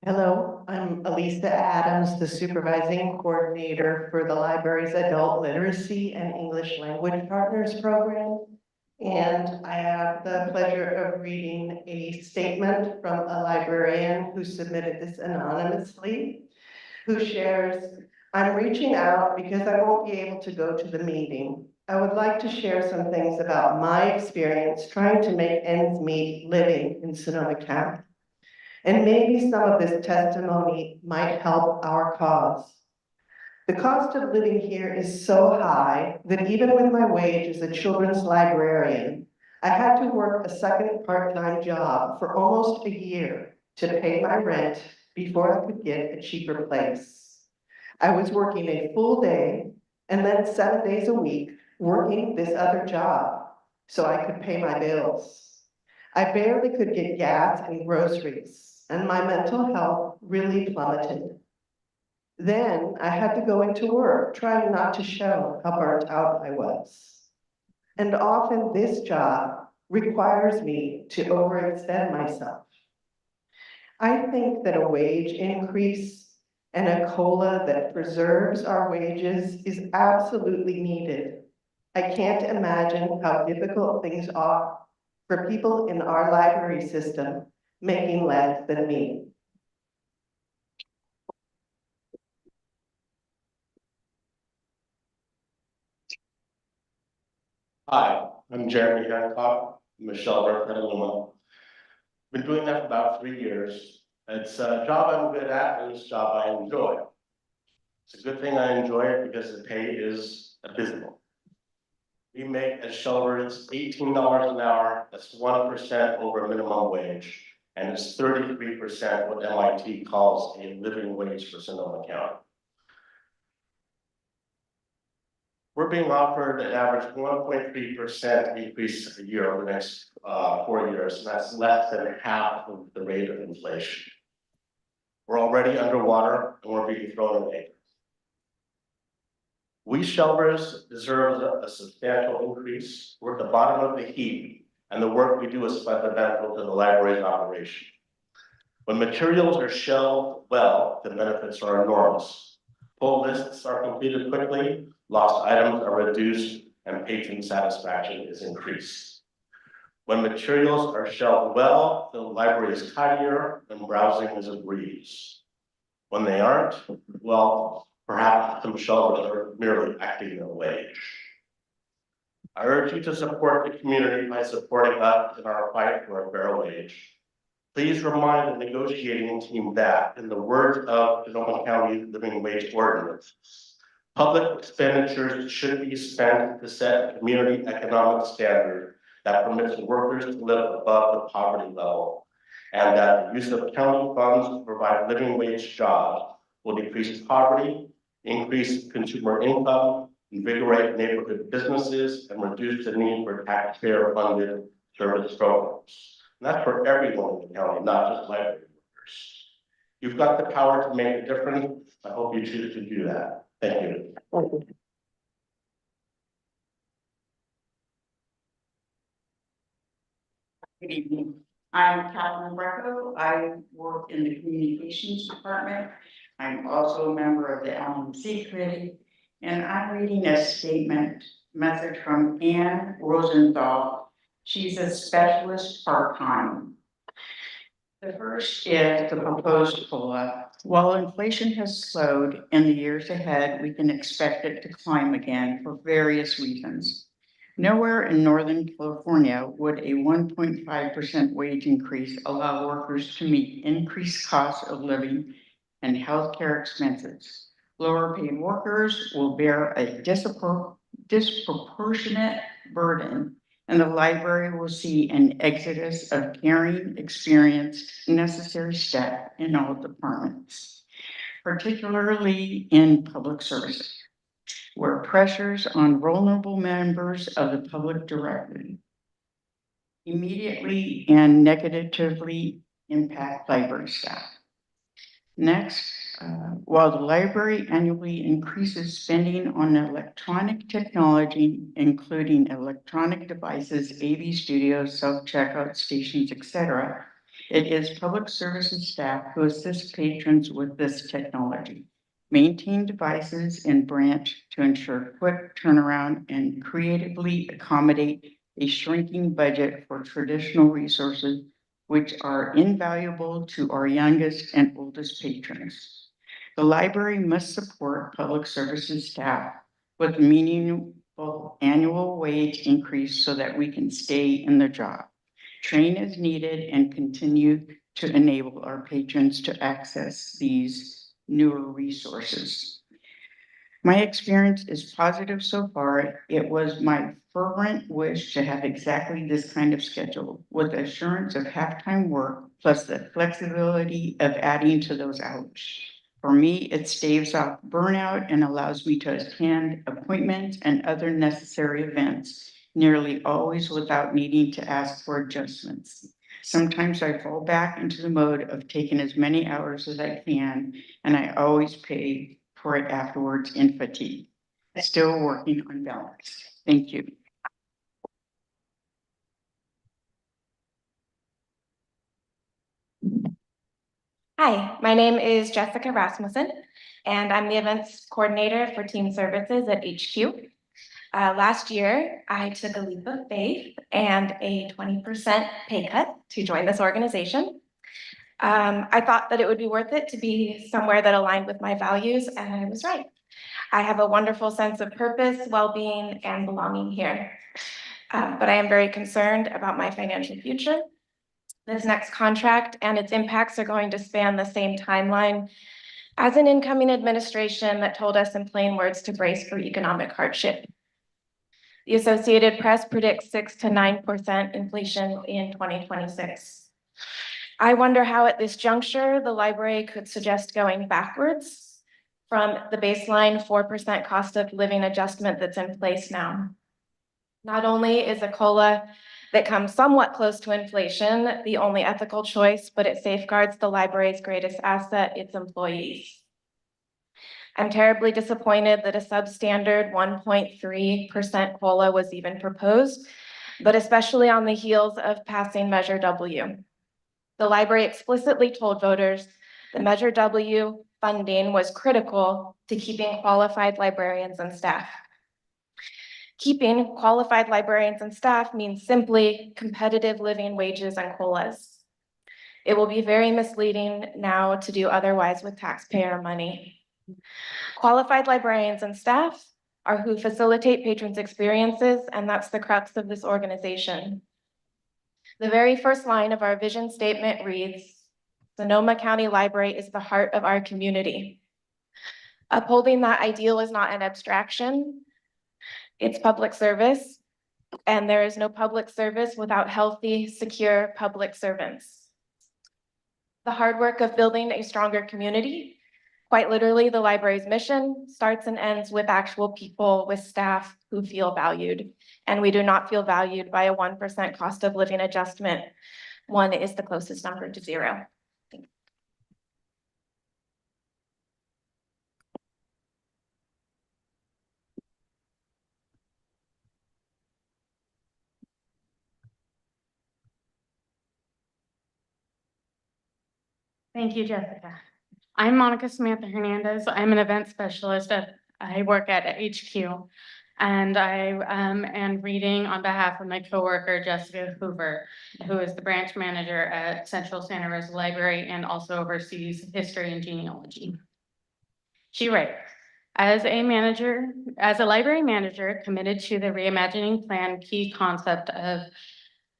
Hello, I'm Elisa Adams, the supervising coordinator for the library's Adult Literacy and English Language Partners program. And I have the pleasure of reading a statement from a librarian who submitted this anonymously, who shares, "I'm reaching out because I won't be able to go to the meeting. I would like to share some things about my experience trying to make ends meet living in Sonoma County. And maybe some of this testimony might help our cause. The cost of living here is so high that even with my wage as a children's librarian, I had to work a second part-time job for almost a year to pay my rent before I could get a cheaper place. I was working a full day and then 7 days a week working this other job so I could pay my bills. I barely could get gas and groceries, and my mental health really plummeted. Then I had to go into work, trying not to show how burnt out I was. And often this job requires me to overextend myself. I think that a wage increase and a COLA that preserves our wages is absolutely needed. I can't imagine how difficult things are for people in our library system making less than me." Hi, I'm Jeremy Hancock, Michelle Petaluma. Been doing that for about 3 years. It's a job I'm good at and it's a job I enjoy. It's a good thing I enjoy it because the pay is abysmal. We make as shelvers $18 an hour, that's 1% over minimum wage, and it's 33% what MIT calls a living wage for Sonoma County. We're being offered an average 1.3% increase a year over the next 4 years, and that's less than half of the rate of inflation. We're already underwater and we're being thrown away. We shelvers deserve a substantial increase. We're at the bottom of the heap, and the work we do is fundamental to the library's operation. When materials are shelved well, the benefits are enormous. Pull lists are completed quickly, lost items are reduced, and patron satisfaction is increased. When materials are shelved well, the library is tidier and browsing is a breeze. When they aren't, well, perhaps some shelvers are merely acting their wage. I urge you to support the community by supporting us in our fight for a fair wage. Please remind the negotiating team that, in the words of the Sonoma County Living Wage Ordinance, public expenditures should be spent to set a community economic standard that permits workers to live above the poverty level, and that the use of county funds to provide living wage jobs will decrease poverty, increase consumer income, invigorate neighborhood businesses, and reduce the need for taxpayer-funded service programs. And that's for everyone in the county, not just library workers. You've got the power to make a difference. I hope you choose to do that. Thank you. Good evening. I'm Catherine Greco. I work in the communications department. I'm also a member of the LMC committee, and I'm reading a statement message from Ann Rosenthal. She's a specialist part-time. The first is the proposed COLA. While inflation has slowed in the years ahead, we can expect it to climb again for various reasons. Nowhere in Northern California would a 1.5% wage increase allow workers to meet increased costs of living and healthcare expenses. Lower paid workers will bear a disproportionate burden, and the library will see an exodus of caring, experienced, necessary staff in all departments, particularly in public services, where pressures on vulnerable members of the public directly immediately and negatively impact library staff. Next, while the library annually increases spending on electronic technology, including electronic devices, AV studios, self-checkout stations, etc., it is public services staff who assist patrons with this technology, maintain devices in branch to ensure quick turnaround and creatively accommodate a shrinking budget for traditional resources, which are invaluable to our youngest and oldest patrons. The library must support public services staff with meaningful annual wage increase so that we can stay in the job, train as needed, and continue to enable our patrons to access these newer resources. My experience is positive so far. It was my fervent wish to have exactly this kind of schedule with assurance of half-time work plus the flexibility of adding to those hours. For me, it staves off burnout and allows me to attend appointments and other necessary events, nearly always without needing to ask for adjustments. Sometimes I fall back into the mode of taking as many hours as I can, and I always pay for it afterwards in fatigue. Still working on balance. Thank you. Hi, my name is Jessica Rasmussen, and I'm the events coordinator for team services at HQ. Last year, I took a leap of faith and a 20% pay cut to join this organization. I thought that it would be worth it to be somewhere that aligned with my values, and I was right. I have a wonderful sense of purpose, well-being, and belonging here. But I am very concerned about my financial future. This next contract and its impacts are going to span the same timeline as an incoming administration that told us in plain words to brace for economic hardship. The Associated Press predicts 6 to 9% inflation in 2026. I wonder how at this juncture, the library could suggest going backwards from the baseline 4% cost of living adjustment that's in place now. Not only is a COLA that comes somewhat close to inflation the only ethical choice, but it safeguards the library's greatest asset, its employees. I'm terribly disappointed that a substandard 1.3% COLA was even proposed, but especially on the heels of passing Measure W. The library explicitly told voters that Measure W funding was critical to keeping qualified librarians and staff. Keeping qualified librarians and staff means simply competitive living wages and COLAs. It will be very misleading now to do otherwise with taxpayer money. Qualified librarians and staff are who facilitate patrons' experiences, and that's the crux of this organization. The very first line of our vision statement reads, "Sonoma County Library is the heart of our community." Upholding that ideal is not an abstraction. It's public service, and there is no public service without healthy, secure public servants. The hard work of building a stronger community, quite literally the library's mission, starts and ends with actual people, with staff who feel valued. And we do not feel valued by a 1% cost of living adjustment. 1 is the closest number to 0. Thank you, Jessica. I'm Monica Samantha Hernandez. I'm an event specialist. I work at HQ, and I am reading on behalf of my coworker, Jessica Hoover, who is the branch manager at Central Santa Rosa Library and also oversees history and genealogy. She writes, As a library manager committed to the reimagining plan key concept of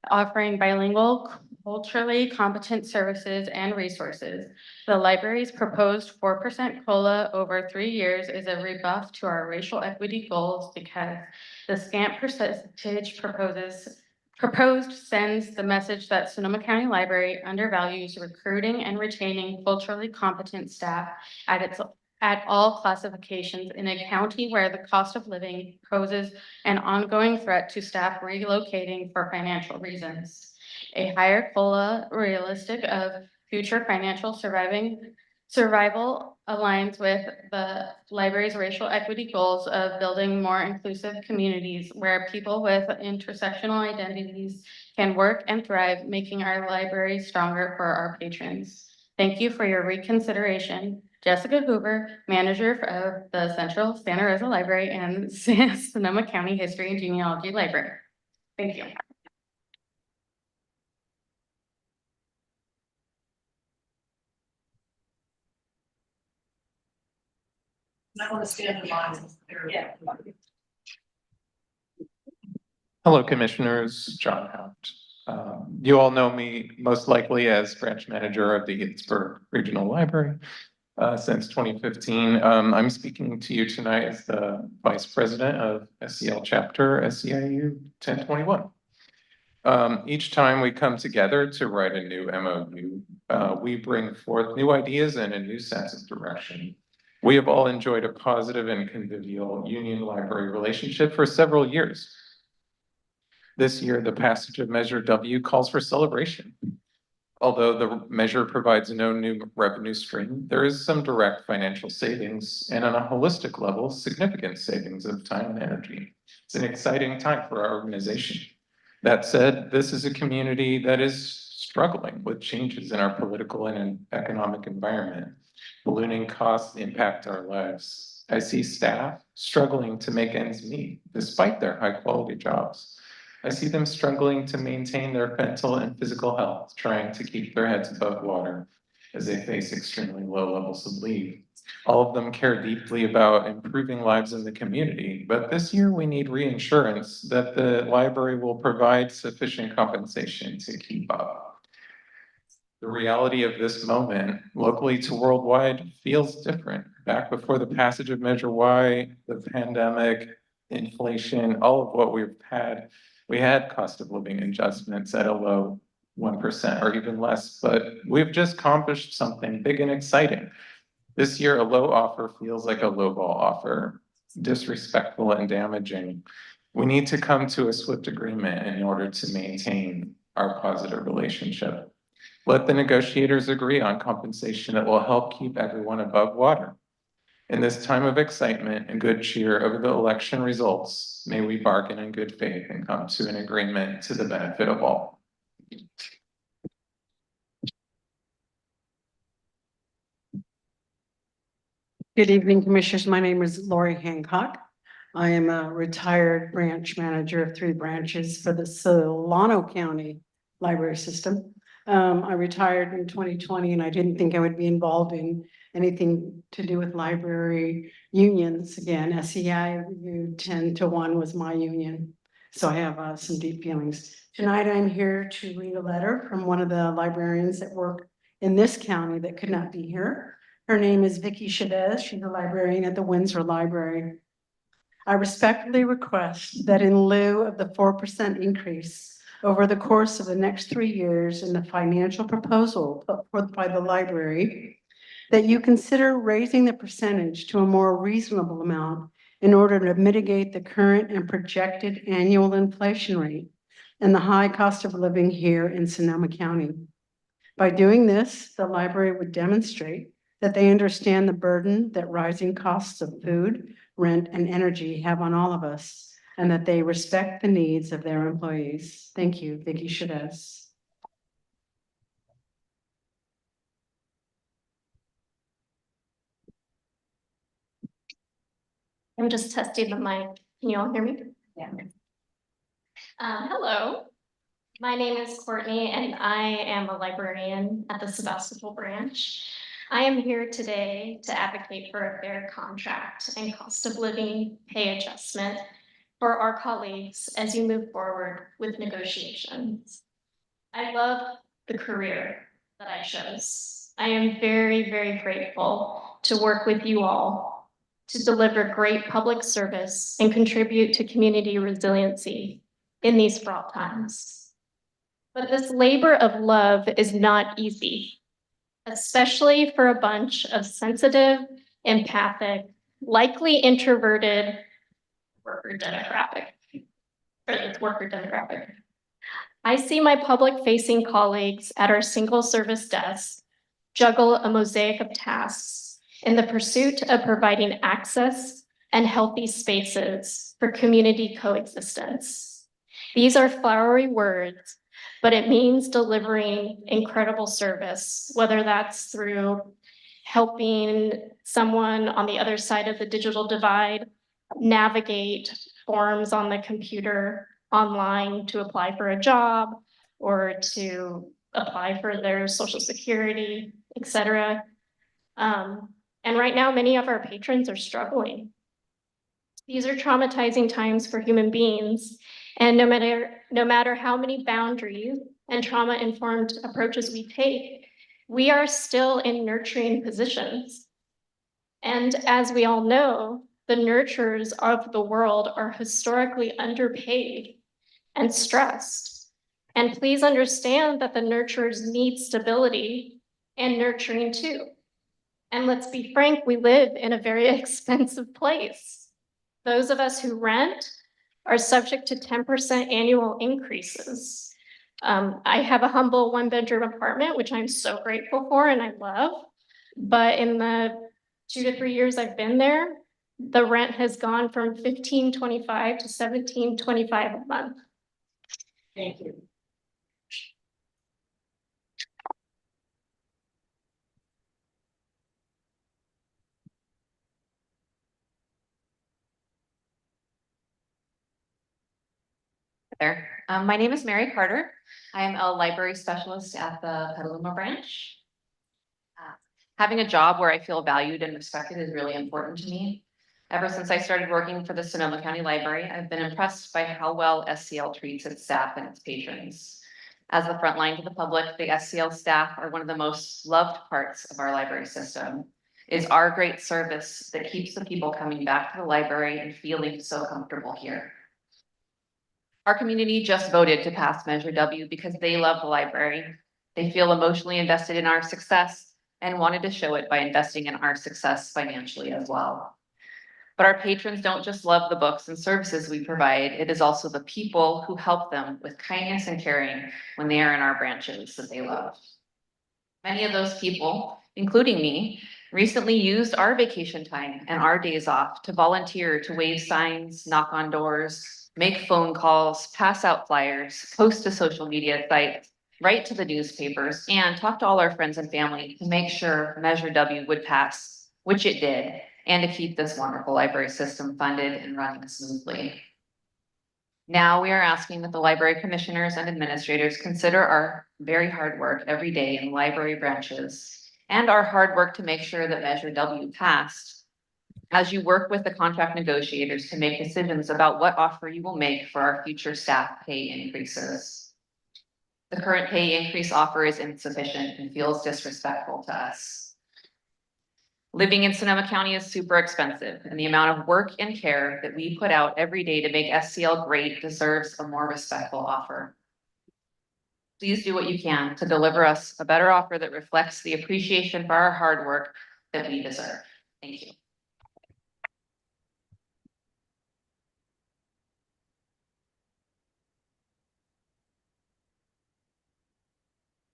offering bilingual, culturally competent services and resources, the library's proposed 4% COLA over 3 years is a rebuff to our racial equity goals because the scant percentage proposed sends the message that Sonoma County Library undervalues recruiting and retaining culturally competent staff at all classifications in a county where the cost of living poses an ongoing threat to staff relocating for financial reasons. A higher COLA realistic of future financial survival aligns with the library's racial equity goals of building more inclusive communities where people with intersectional identities can work and thrive, making our library stronger for our patrons. Thank you for your reconsideration. Jessica Hoover, manager of the Central Santa Rosa Library and Sonoma County History and Genealogy Library. Thank you. I want to stand in line. Yeah. Hello, Commissioners. John Haupt. You all know me most likely as branch manager of the Gettysburg Regional Library since 2015. I'm speaking to you tonight as the Vice President of SEL Chapter SEIU 1021. Each time we come together to write a new MOU, we bring forth new ideas and a new sense of direction. We have all enjoyed a positive and convivial union library relationship for several years. This year, the passage of Measure W calls for celebration. Although the measure provides no new revenue stream, there is some direct financial savings and on a holistic level, significant savings of time and energy. It's an exciting time for our organization. That said, this is a community that is struggling with changes in our political and economic environment. Ballooning costs impact our lives. I see staff struggling to make ends meet despite their high quality jobs. I see them struggling to maintain their mental and physical health, trying to keep their heads above water as they face extremely low levels of leave. All of them care deeply about improving lives in the community, but this year we need reassurance that the library will provide sufficient compensation to keep up. The reality of this moment, locally to worldwide, feels different. Back before the passage of Measure Y, the pandemic, inflation, all of what we've had, we had cost of living adjustments at a low 1% or even less, but we've just accomplished something big and exciting. This year, a low offer feels like a lowball offer, disrespectful and damaging. We need to come to a swift agreement in order to maintain our positive relationship. Let the negotiators agree on compensation that will help keep everyone above water. In this time of excitement and good cheer over the election results, may we bargain in good faith and come to an agreement to the benefit of all. Good evening, Commissioners. My name is Lori Hancock. I am a retired branch manager of 3 branches for the Solano County Library System. I retired in 2020 and I didn't think I would be involved in anything to do with library unions again. SEIU 10-1 was my union. So I have some deep feelings. Tonight I'm here to read a letter from one of the librarians that work in this county that could not be here. Her name is Vicki Chavez. She's a librarian at the Windsor Library. I respectfully request that in lieu of the 4% increase over the course of the next 3 years in the financial proposal put forth by the library, that you consider raising the percentage to a more reasonable amount in order to mitigate the current and projected annual inflation rate and the high cost of living here in Sonoma County. By doing this, the library would demonstrate that they understand the burden that rising costs of food, rent, and energy have on all of us, and that they respect the needs of their employees. Thank you, Vicki Chavez. I'm just testing the mic. Can you all hear me? Yeah. Hello, my name is Courtney and I am a librarian at the Sebastopol branch. I am here today to advocate for a fair contract and cost of living pay adjustment for our colleagues as you move forward with negotiations. I love the career that I chose. I am very, very grateful to work with you all to deliver great public service and contribute to community resiliency in these fraught times. But this labor of love is not easy, especially for a bunch of sensitive, empathic, likely introverted worker demographic. I see my public-facing colleagues at our single service desks juggle a mosaic of tasks in the pursuit of providing access and healthy spaces for community coexistence. These are flowery words, but it means delivering incredible service, whether that's through helping someone on the other side of the digital divide navigate forms on the computer online to apply for a job or to apply for their social security, et cetera. And right now, many of our patrons are struggling. These are traumatizing times for human beings. And no matter how many boundaries and trauma-informed approaches we take, we are still in nurturing positions. And as we all know, the nurturers of the world are historically underpaid and stressed. And please understand that the nurturers need stability and nurturing too. And let's be frank, we live in a very expensive place. Those of us who rent are subject to 10% annual increases. I have a humble one-bedroom apartment, which I'm so grateful for and I love. But in the 2 to 3 years I've been there, the rent has gone from $15.25 to $17.25 a month. Thank you. There. My name is Mary Carter. I am a library specialist at the Petaluma branch. Having a job where I feel valued and respected is really important to me. Ever since I started working for the Sonoma County Library, I've been impressed by how well SCL treats its staff and its patrons. As the front line to the public, the SCL staff are one of the most loved parts of our library system. It is our great service that keeps the people coming back to the library and feeling so comfortable here. Our community just voted to pass Measure W because they love the library. They feel emotionally invested in our success and wanted to show it by investing in our success financially as well. But our patrons don't just love the books and services we provide, it is also the people who help them with kindness and caring when they are in our branches that they love. Many of those people, including me, recently used our vacation time and our days off to volunteer to wave signs, knock on doors, make phone calls, pass out flyers, post to social media sites, write to the newspapers, and talk to all our friends and family to make sure Measure W would pass, which it did, and to keep this wonderful library system funded and running smoothly. Now we are asking that the library commissioners and administrators consider our very hard work every day in library branches and our hard work to make sure that Measure W passed as you work with the contract negotiators to make decisions about what offer you will make for our future staff pay increases. The current pay increase offer is insufficient and feels disrespectful to us. Living in Sonoma County is super expensive, and the amount of work and care that we put out every day to make SCL great deserves a more respectful offer. Please do what you can to deliver us a better offer that reflects the appreciation for our hard work that we deserve. Thank you.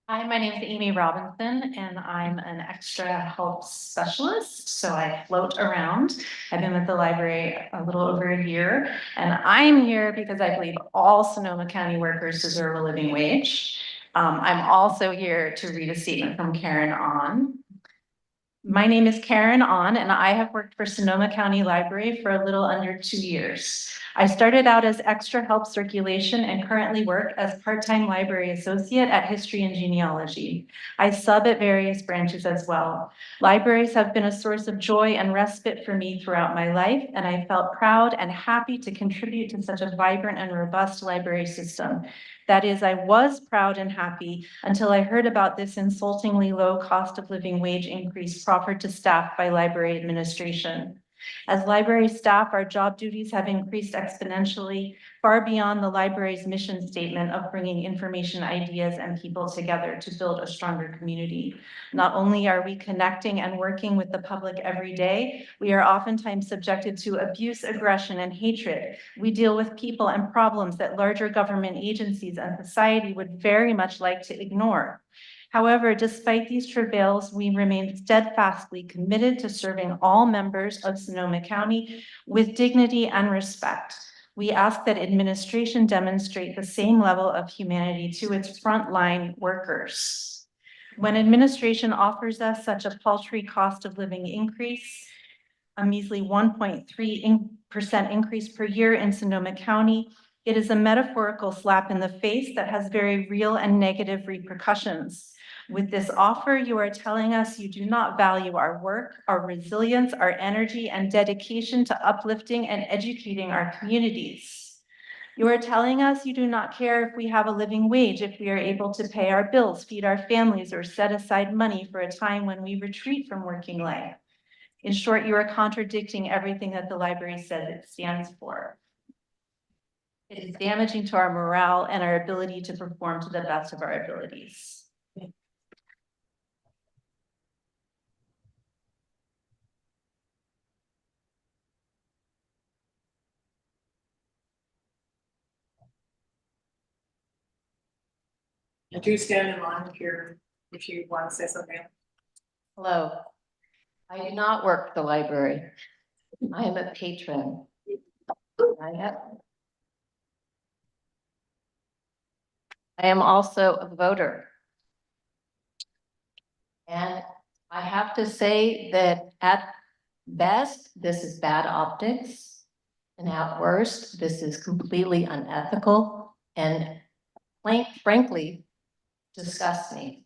Hi, my name is Amy Robinson, and I'm an extra help specialist. So I float around. I've been with the library a little over a year, and I'm here because I believe all Sonoma County workers deserve a living wage. I'm also here to read a statement from Karen On. My name is Karen On, and I have worked for Sonoma County Library for a little under 2 years. I started out as extra help circulation and currently work as part-time library associate at History and Genealogy. I sub at various branches as well. Libraries have been a source of joy and respite for me throughout my life, and I felt proud and happy to contribute to such a vibrant and robust library system. That is, I was proud and happy until I heard about this insultingly low cost of living wage increase proffered to staff by library administration. As library staff, our job duties have increased exponentially, far beyond the library's mission statement of bringing information, ideas, and people together to build a stronger community. Not only are we connecting and working with the public every day, we are oftentimes subjected to abuse, aggression, and hatred. We deal with people and problems that larger government agencies and society would very much like to ignore. However, despite these travails, we remain steadfastly committed to serving all members of Sonoma County with dignity and respect. We ask that administration demonstrate the same level of humanity to its frontline workers. When administration offers us such a paltry cost of living increase, a measly 1.3% increase per year in Sonoma County, it is a metaphorical slap in the face that has very real and negative repercussions. With this offer, you are telling us you do not value our work, our resilience, our energy, and dedication to uplifting and educating our communities. You are telling us you do not care if we have a living wage, if we are able to pay our bills, feed our families, or set aside money for a time when we retreat from working life. In short, you are contradicting everything that the library says it stands for. It is damaging to our morale and our ability to perform to the best of our abilities. And do stand in line if you want to say something. Hello. I do not work for the library. I am a patron. I am also a voter. And I have to say that at best, this is bad optics. And at worst, this is completely unethical and frankly, disgusts me.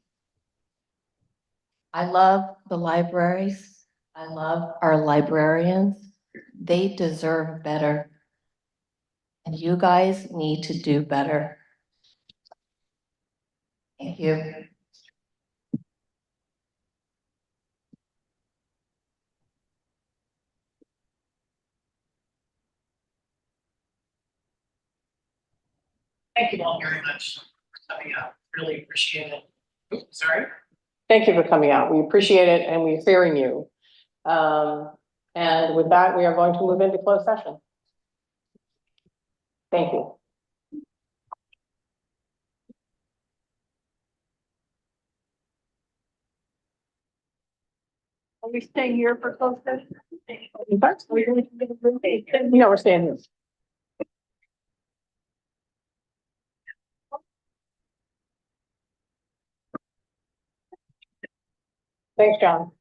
I love the libraries. I love our librarians. They deserve better. And you guys need to do better. Thank you. Thank you all very much for coming out. Really appreciate it. Oops, sorry. Thank you for coming out. We appreciate it and we're hearing you. And with that, we are going to move into closed session. Thank you. Are we staying here for closed session? No, we're staying here. Thanks, John.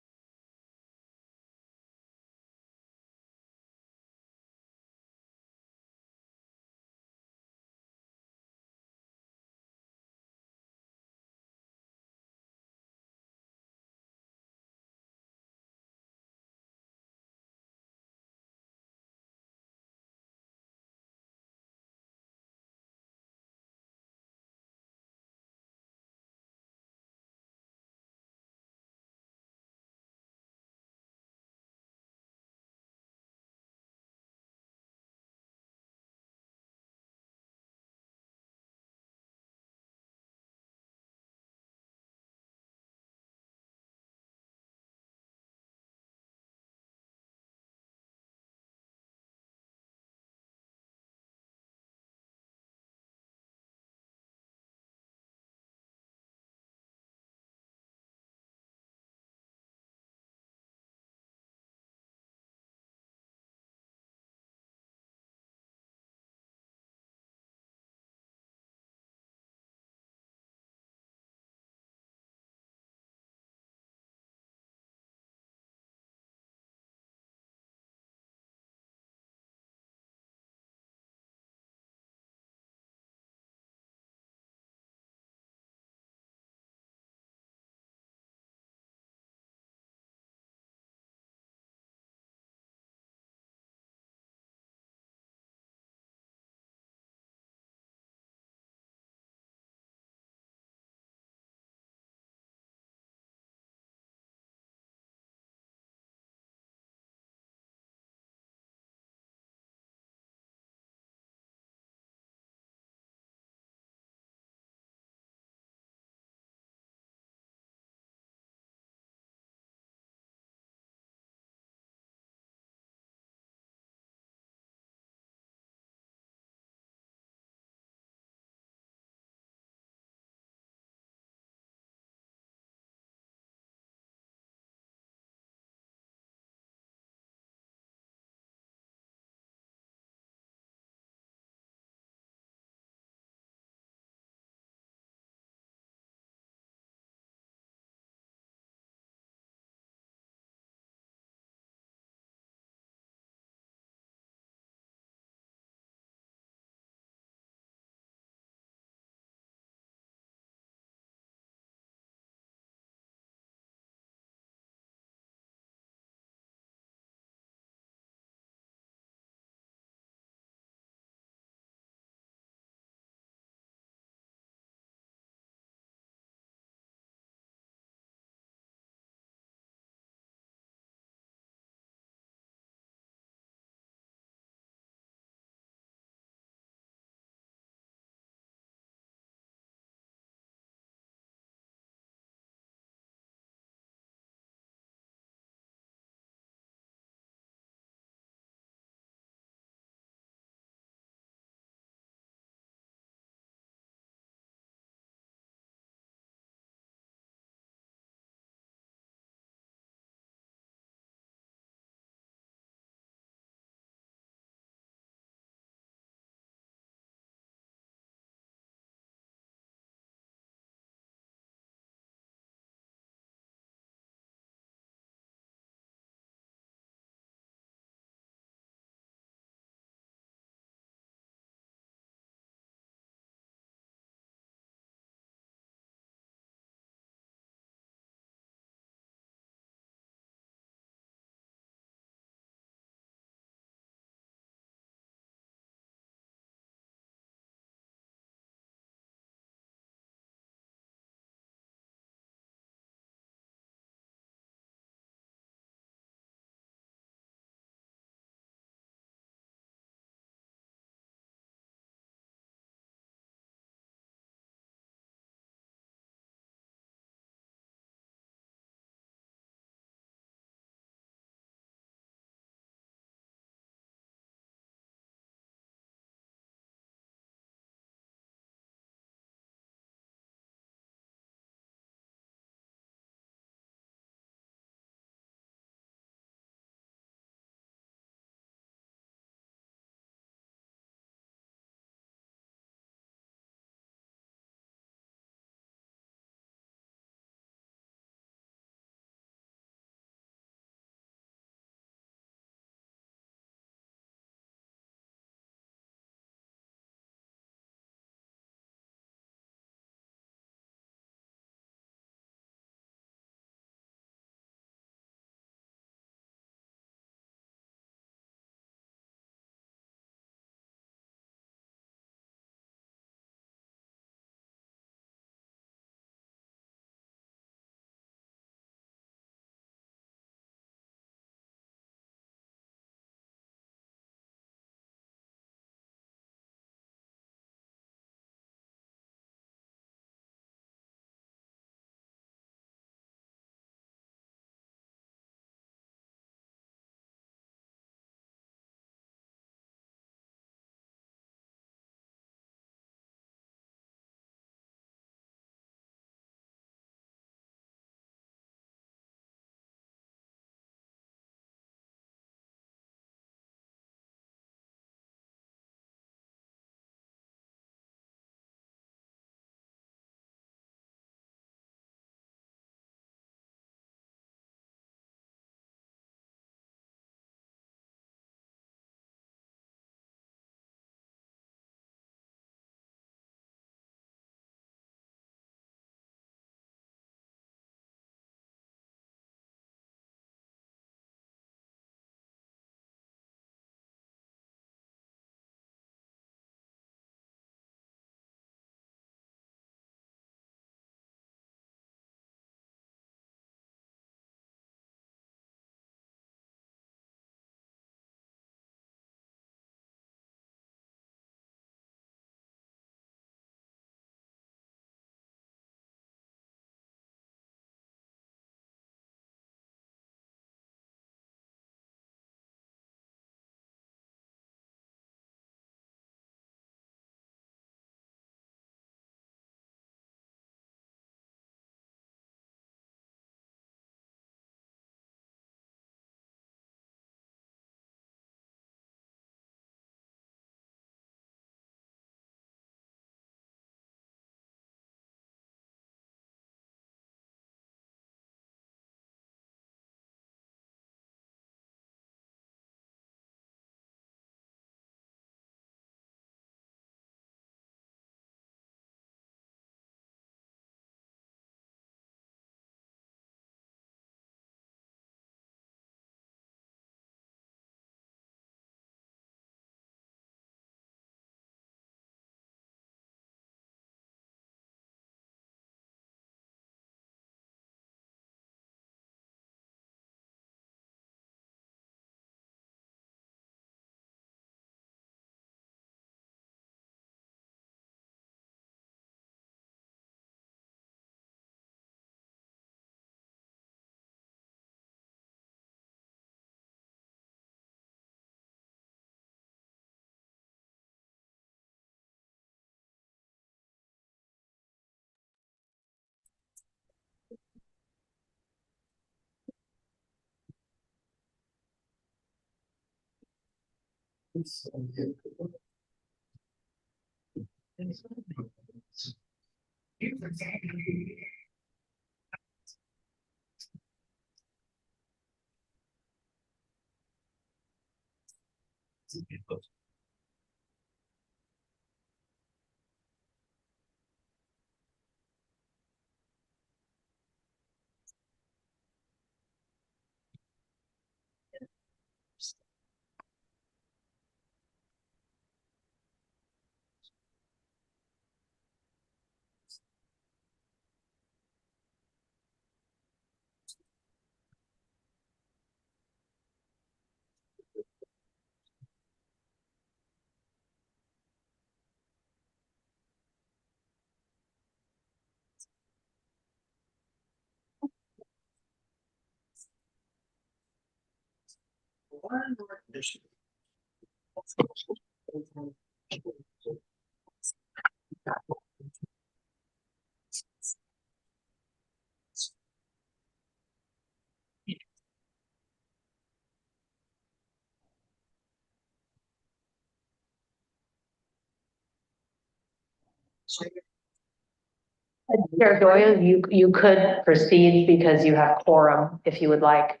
Chair Doyle, you could proceed because you have quorum if you would like.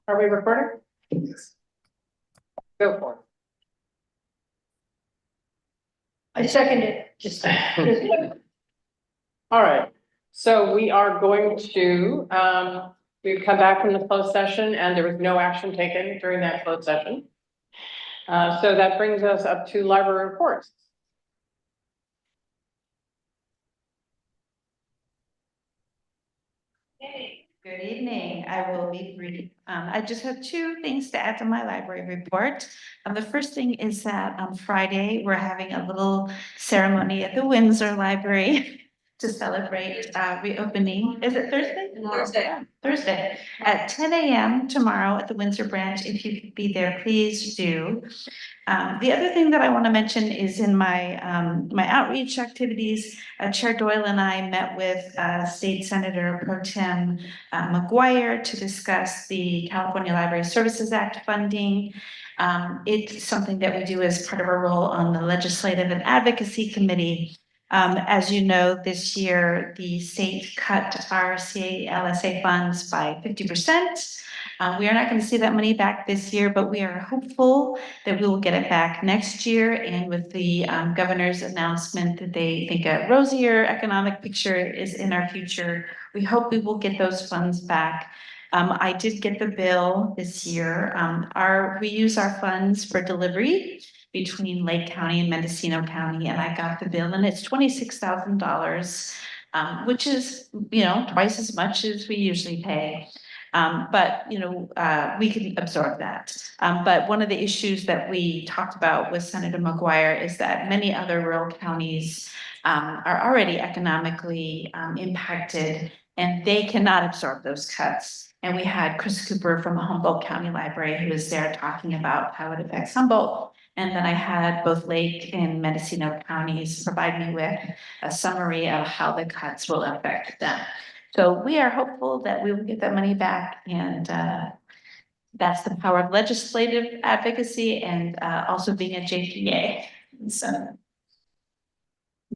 Are we recording? Go for it. I second it, just. All right, so we are going to, we've come back from the closed session and there was no action taken during that closed session. So that brings us up to library reports. Hey, good evening. I will be brief. I just have two things to add to my library report. The first thing is that on Friday, we're having a little ceremony at the Windsor Library to celebrate reopening. Is it Thursday? Thursday. Thursday at 10 a.m. tomorrow at the Windsor branch. If you could be there, please do. The other thing that I want to mention is in my my outreach activities, Chair Doyle and I met with State Senator Pro Tem McGuire to discuss the California Library Services Act funding. It's something that we do as part of our role on the Legislative and Advocacy Committee. As you know, this year, the state cut our CALSA funds by 50%. We are not going to see that money back this year, but we are hopeful that we will get it back next year. And with the governor's announcement that they think a rosier economic picture is in our future, we hope we will get those funds back. I did get the bill this year. We use our funds for delivery between Lake County and Mendocino County, and I got the bill, and it's $26,000, which is, twice as much as we usually pay. But we can absorb that. But one of the issues that we talked about with Senator McGuire is that many other rural counties are already economically impacted, and they cannot absorb those cuts. And we had Chris Cooper from the Humboldt County Library who was there talking about how it affects Humboldt. And then I had both Lake and Mendocino counties provide me with a summary of how the cuts will affect them. So we are hopeful that we will get that money back, and that's the power of legislative advocacy and also being a JPA. So.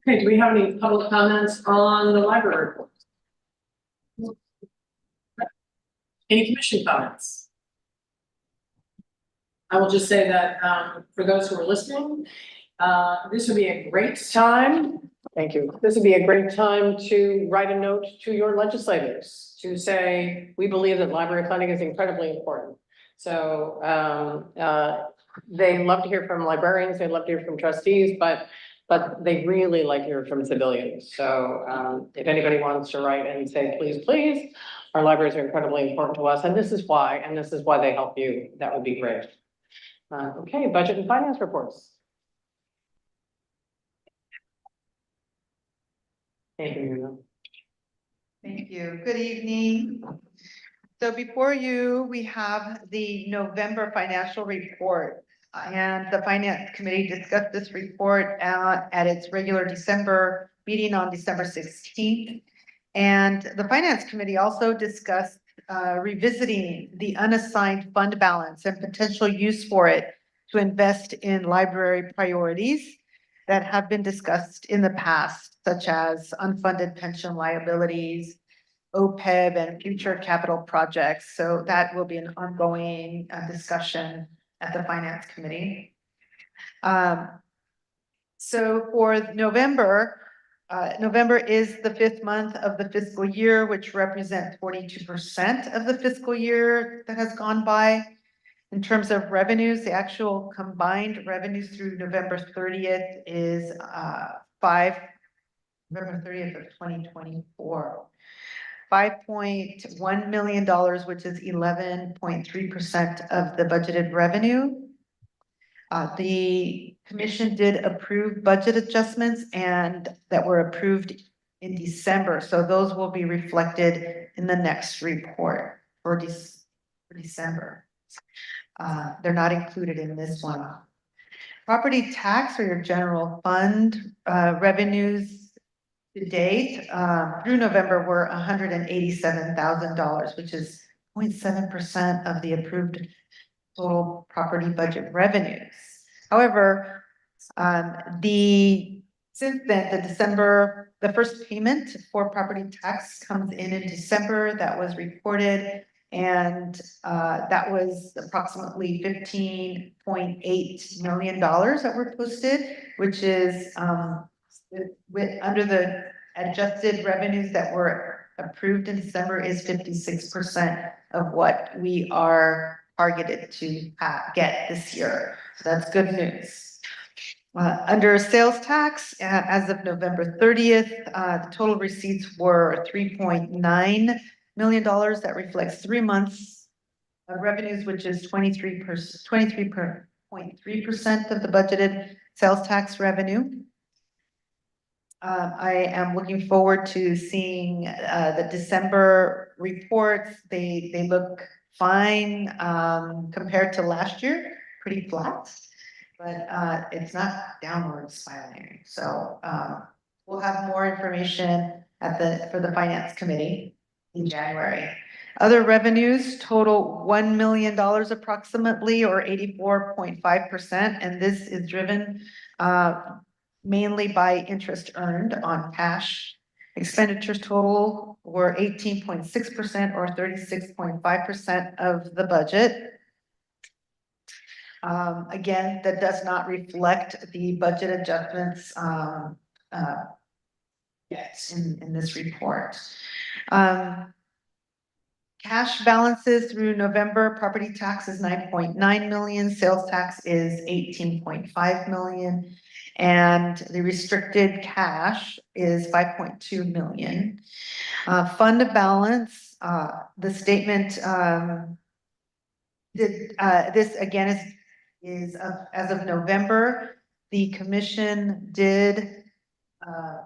Okay, do we have any public comments on the library report? Any commission comments? I will just say that for those who are listening, this would be a great time. Thank you. This would be a great time to write a note to your legislators to say, we believe that library funding is incredibly important. So they love to hear from librarians, they love to hear from trustees, but they really like to hear from civilians. So if anybody wants to write and say, please, please, our libraries are incredibly important to us, and this is why they help you, that would be great. Okay, budget and finance reports. Thank you. Thank you. Good evening. So before you, we have the November financial report. And the Finance Committee discussed this report at its regular December meeting on December 16th. And the Finance Committee also discussed revisiting the unassigned fund balance and potential use for it to invest in library priorities that have been discussed in the past, such as unfunded pension liabilities, OPEB, and future capital projects. So that will be an ongoing discussion at the Finance Committee. So for November, November is the 5th month of the fiscal year, which represents 42% of the fiscal year that has gone by. In terms of revenues, the actual combined revenues through November 30th is November 30th of 2024. $5.1 million, which is 11.3% of the budgeted revenue. The commission did approve budget adjustments and that were approved in December. So those will be reflected in the next report for December. They're not included in this one. Property tax or your general fund revenues to date through November were $187,000, which is 0.7% of the approved total property budget revenues. However, since then, the first payment for property tax comes in December. That was reported, and that was approximately $15.8 million that were posted, which is under the adjusted revenues that were approved in December is 56% of what we are targeted to get this year. So that's good news. Under sales tax, as of November 30th, the total receipts were $3.9 million. That reflects 3 months of revenues, which is 23.3% of the budgeted sales tax revenue. I am looking forward to seeing the December reports. They look fine compared to last year, pretty flat, but it's not downward spiraling. So we'll have more information for the Finance Committee in January. Other revenues total $1 million approximately, or 84.5%, and this is driven mainly by interest earned on cash. Expenditures total were 18.6% or 36.5% of the budget. Again, that does not reflect the budget adjustments in this report. Cash balances through November, property tax is 9.9 million, sales tax is 18.5 million, and the restricted cash is 5.2 million. Fund balance, the statement, this again is as of November. The commission did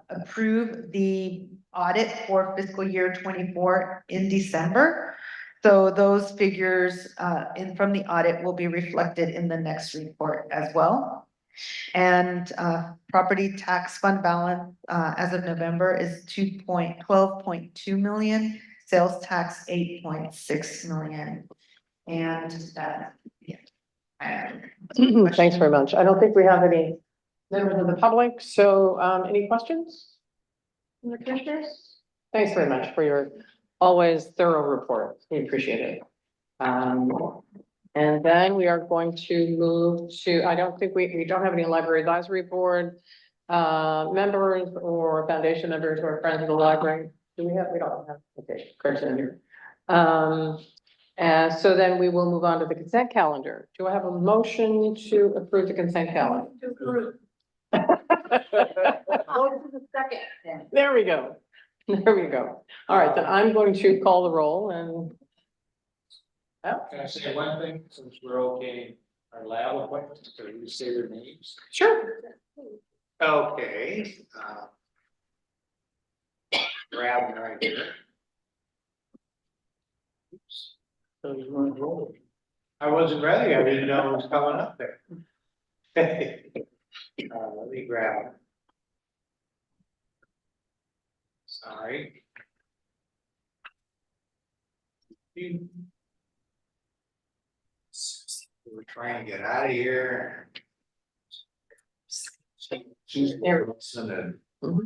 approve the audit for fiscal year 24 in December. So those figures from the audit will be reflected in the next report as well. And property tax fund balance as of November is 12.2 million, sales tax 8.6 million. And that, thanks very much. I don't think we have any members of the public, so any questions from the commissioners? Thanks very much for your always thorough report. We appreciate it. And then we are going to move to, I don't think we don't have any library advisory board members or foundation members who are friends of the library. Do we have? We don't have. Okay, Craig's in here. And so then we will move on to the consent calendar. Do I have a motion to approve the consent calendar? To approve. There we go. There we go. All right, then I'm going to call the roll and. Can I say one thing, since we're okay, our lab appointments, can you say their names? Sure. Okay. Grab them right here. Oops. So you want to roll? I wasn't ready, I didn't know it was coming up there. Let me grab it. Sorry. We're trying to get out of here.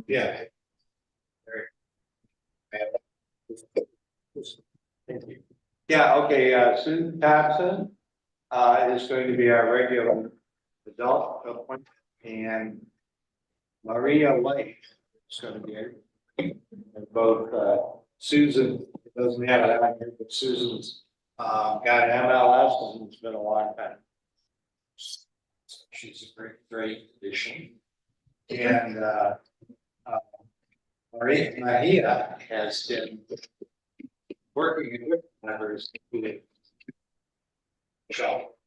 Yeah. Yeah, okay, Susan Thompson, is going to be our regular adult appointment, and Maria Lake is going to be both, Susan doesn't have it out here, but Susan's, got an MLS, and it's been a long time. She's a great addition. And, Maria has been working with members, including Michelle.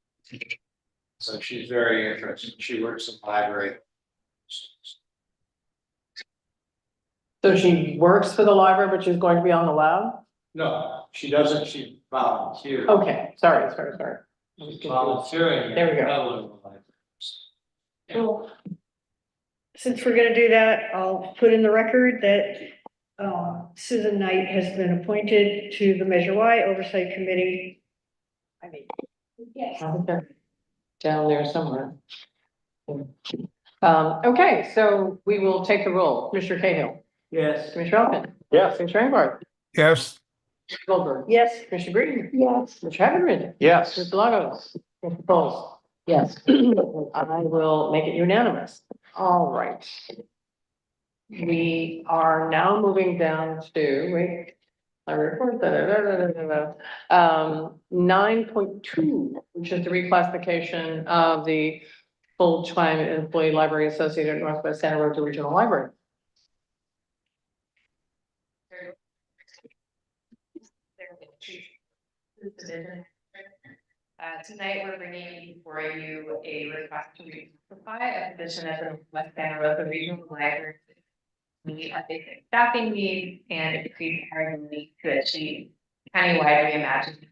So she's very interested. She works in the library. So she works for the library, but she's going to be on the lab? No, she doesn't. She volunteers. Okay, sorry. Volunteering. There we go. Well, since we're gonna do that, I'll put in the record that Susan Knight has been appointed to the Measure Y Oversight Committee. I mean, yes. Down there somewhere. Okay, so we will take the roll. Commissioner Cahill. Yes. Commissioner Elkin. Yes. Commissioner Engelhardt. Yes. Goldberg. Yes. Commissioner Green. Yes. Commissioner Heavenridge. Yes. Mr. Lagos. Mr. Bowles. Yes. I will make it unanimous. All right. We are now moving down to, wait. I report 9.2, which is the reclassification of the full-time employee library associate at Northwest Santa Rosa Regional Library. Tonight, we're bringing before you a request to reclassify a position as a West Santa Rosa Regional Library. We have basic staffing needs and increased hiring needs to achieve countywide reimagined.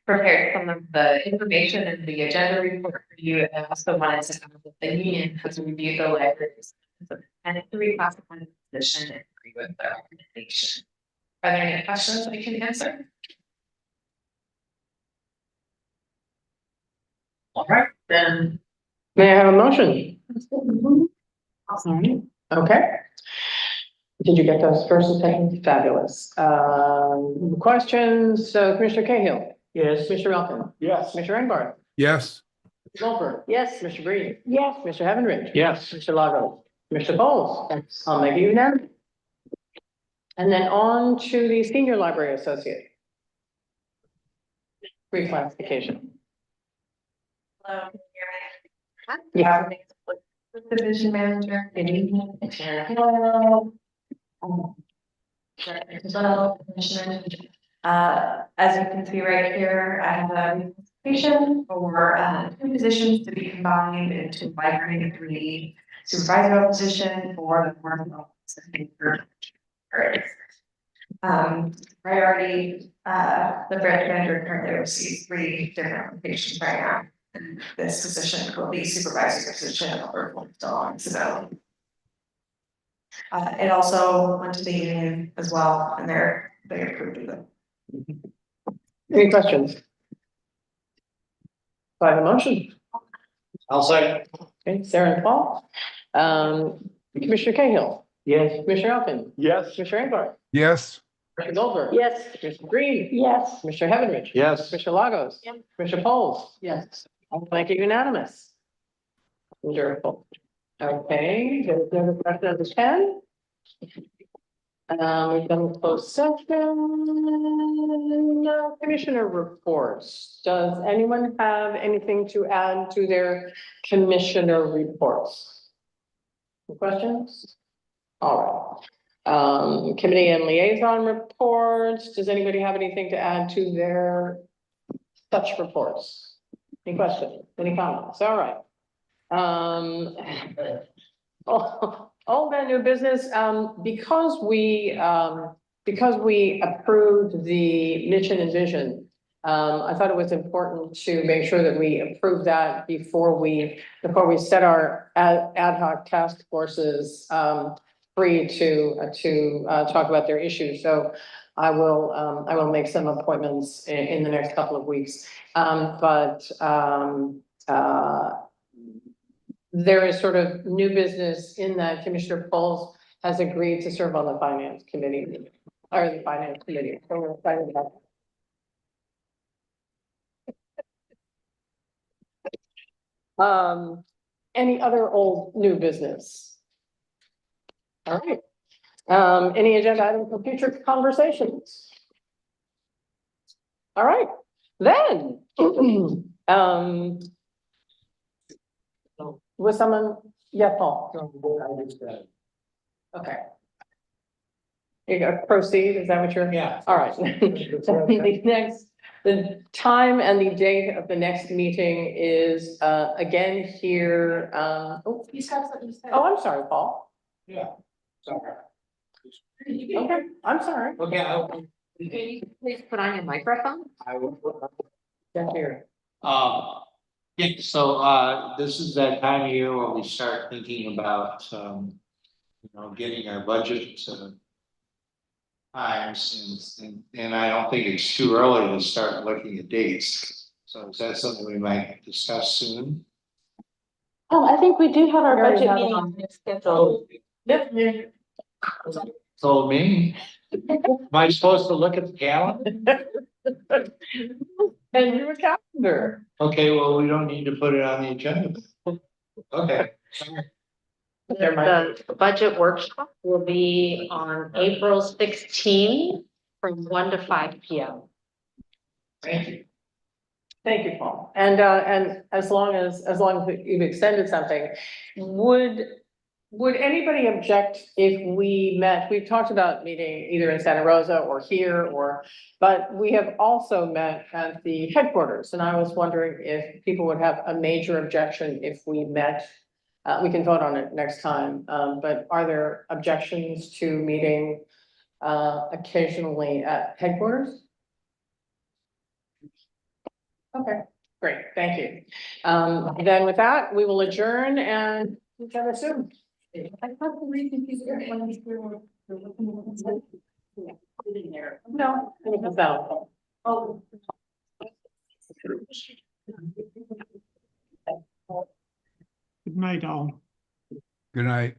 Prepared some of the information in the agenda report for you, and I also wanted to have the union has reviewed the libraries and to reclassify the position and agree with their recommendation. Are there any questions we can answer? All right, then. May I have a motion? Okay. Did you get those first and second? Fabulous. Questions? So Commissioner Cahill. Yes. Commissioner Elkin. Yes. Commissioner Engelhardt. Yes. Mr. Goldberg. Yes. Mr. Green. Yes. Mr. Heavenridge. Yes. Mr. Lago. Mr. Bowles. I'll make it unanimous. And then on to the senior library associate. Reclassification. Hello, can you hear me? Yeah. Division manager, good evening. Hello. Hello, Commissioner. As you can see right here, I have a reclassification for 2 positions to be combined into library and community supervisor position for the board of priority, the branch manager currently receives 3 different applications right now. And this position will be supervisor position or on, so. It also went to the union as well, and they approved of it. Any questions? Do I have a motion? I'll say. Okay, Sarah and Paul. Commissioner Cahill. Yes. Commissioner Elkin. Yes. Commissioner Engelhardt. Yes. Commissioner Goldberg. Yes. Commissioner Green. Yes. Commissioner Heavenridge. Yes. Commissioner Lagos. Yep. Commissioner Poles. Yes. I'll make it unanimous. Wonderful. Okay, there's no discussion of the 10. We've done closed session. Commissioner reports. Does anyone have anything to add to their commissioner reports? Any questions? All right. Committee and liaison reports. Does anybody have anything to add to their such reports? Any questions? Any comments? All right. All that new business, because we approved the mission and vision, I thought it was important to make sure that we approve that before we set our ad hoc task forces free to talk about their issues. So I will make some appointments in the next couple of weeks. There is sort of new business in that Commissioner Pauls has agreed to serve on the finance committee, or the finance committee, so we're excited about that. Any other old new business? All right. Any agenda items for future conversations? All right, then, was someone, yeah, Paul? Okay. You go, proceed, is that what you're? Yeah. All right. The time and the date of the next meeting is, again, here, oh, He's got something to say. I'm sorry, Paul. Yeah. Sorry. Okay, I'm sorry. Okay, Can you please put on your microphone? I will. Yeah, here. Yeah, so, this is that time of year where we start thinking about, getting our budget, times, and I don't think it's too early to start looking at dates. So is that something we might discuss soon? I think we do have our We already budget have it meeting on. scheduled. Told me. Am I supposed to look at the calendar? And your calendar. Okay, well, we don't need to put it on the agenda. Okay. The budget workshop will be on April 16 from 1 to 5 p.m. Thank you. Thank you, Paul. And as long as you've extended something, would anybody object if we met, we've talked about meeting either in Santa Rosa or here but we have also met at the headquarters, and I was wondering if people would have a major objection if we met. We can vote on it next time, but are there objections to meeting occasionally at headquarters? Okay, great, thank you. Then with that, we will adjourn and we can assume. I thought the reason he's here when he's here. No, it was about. Oh. Good night, all. Good night.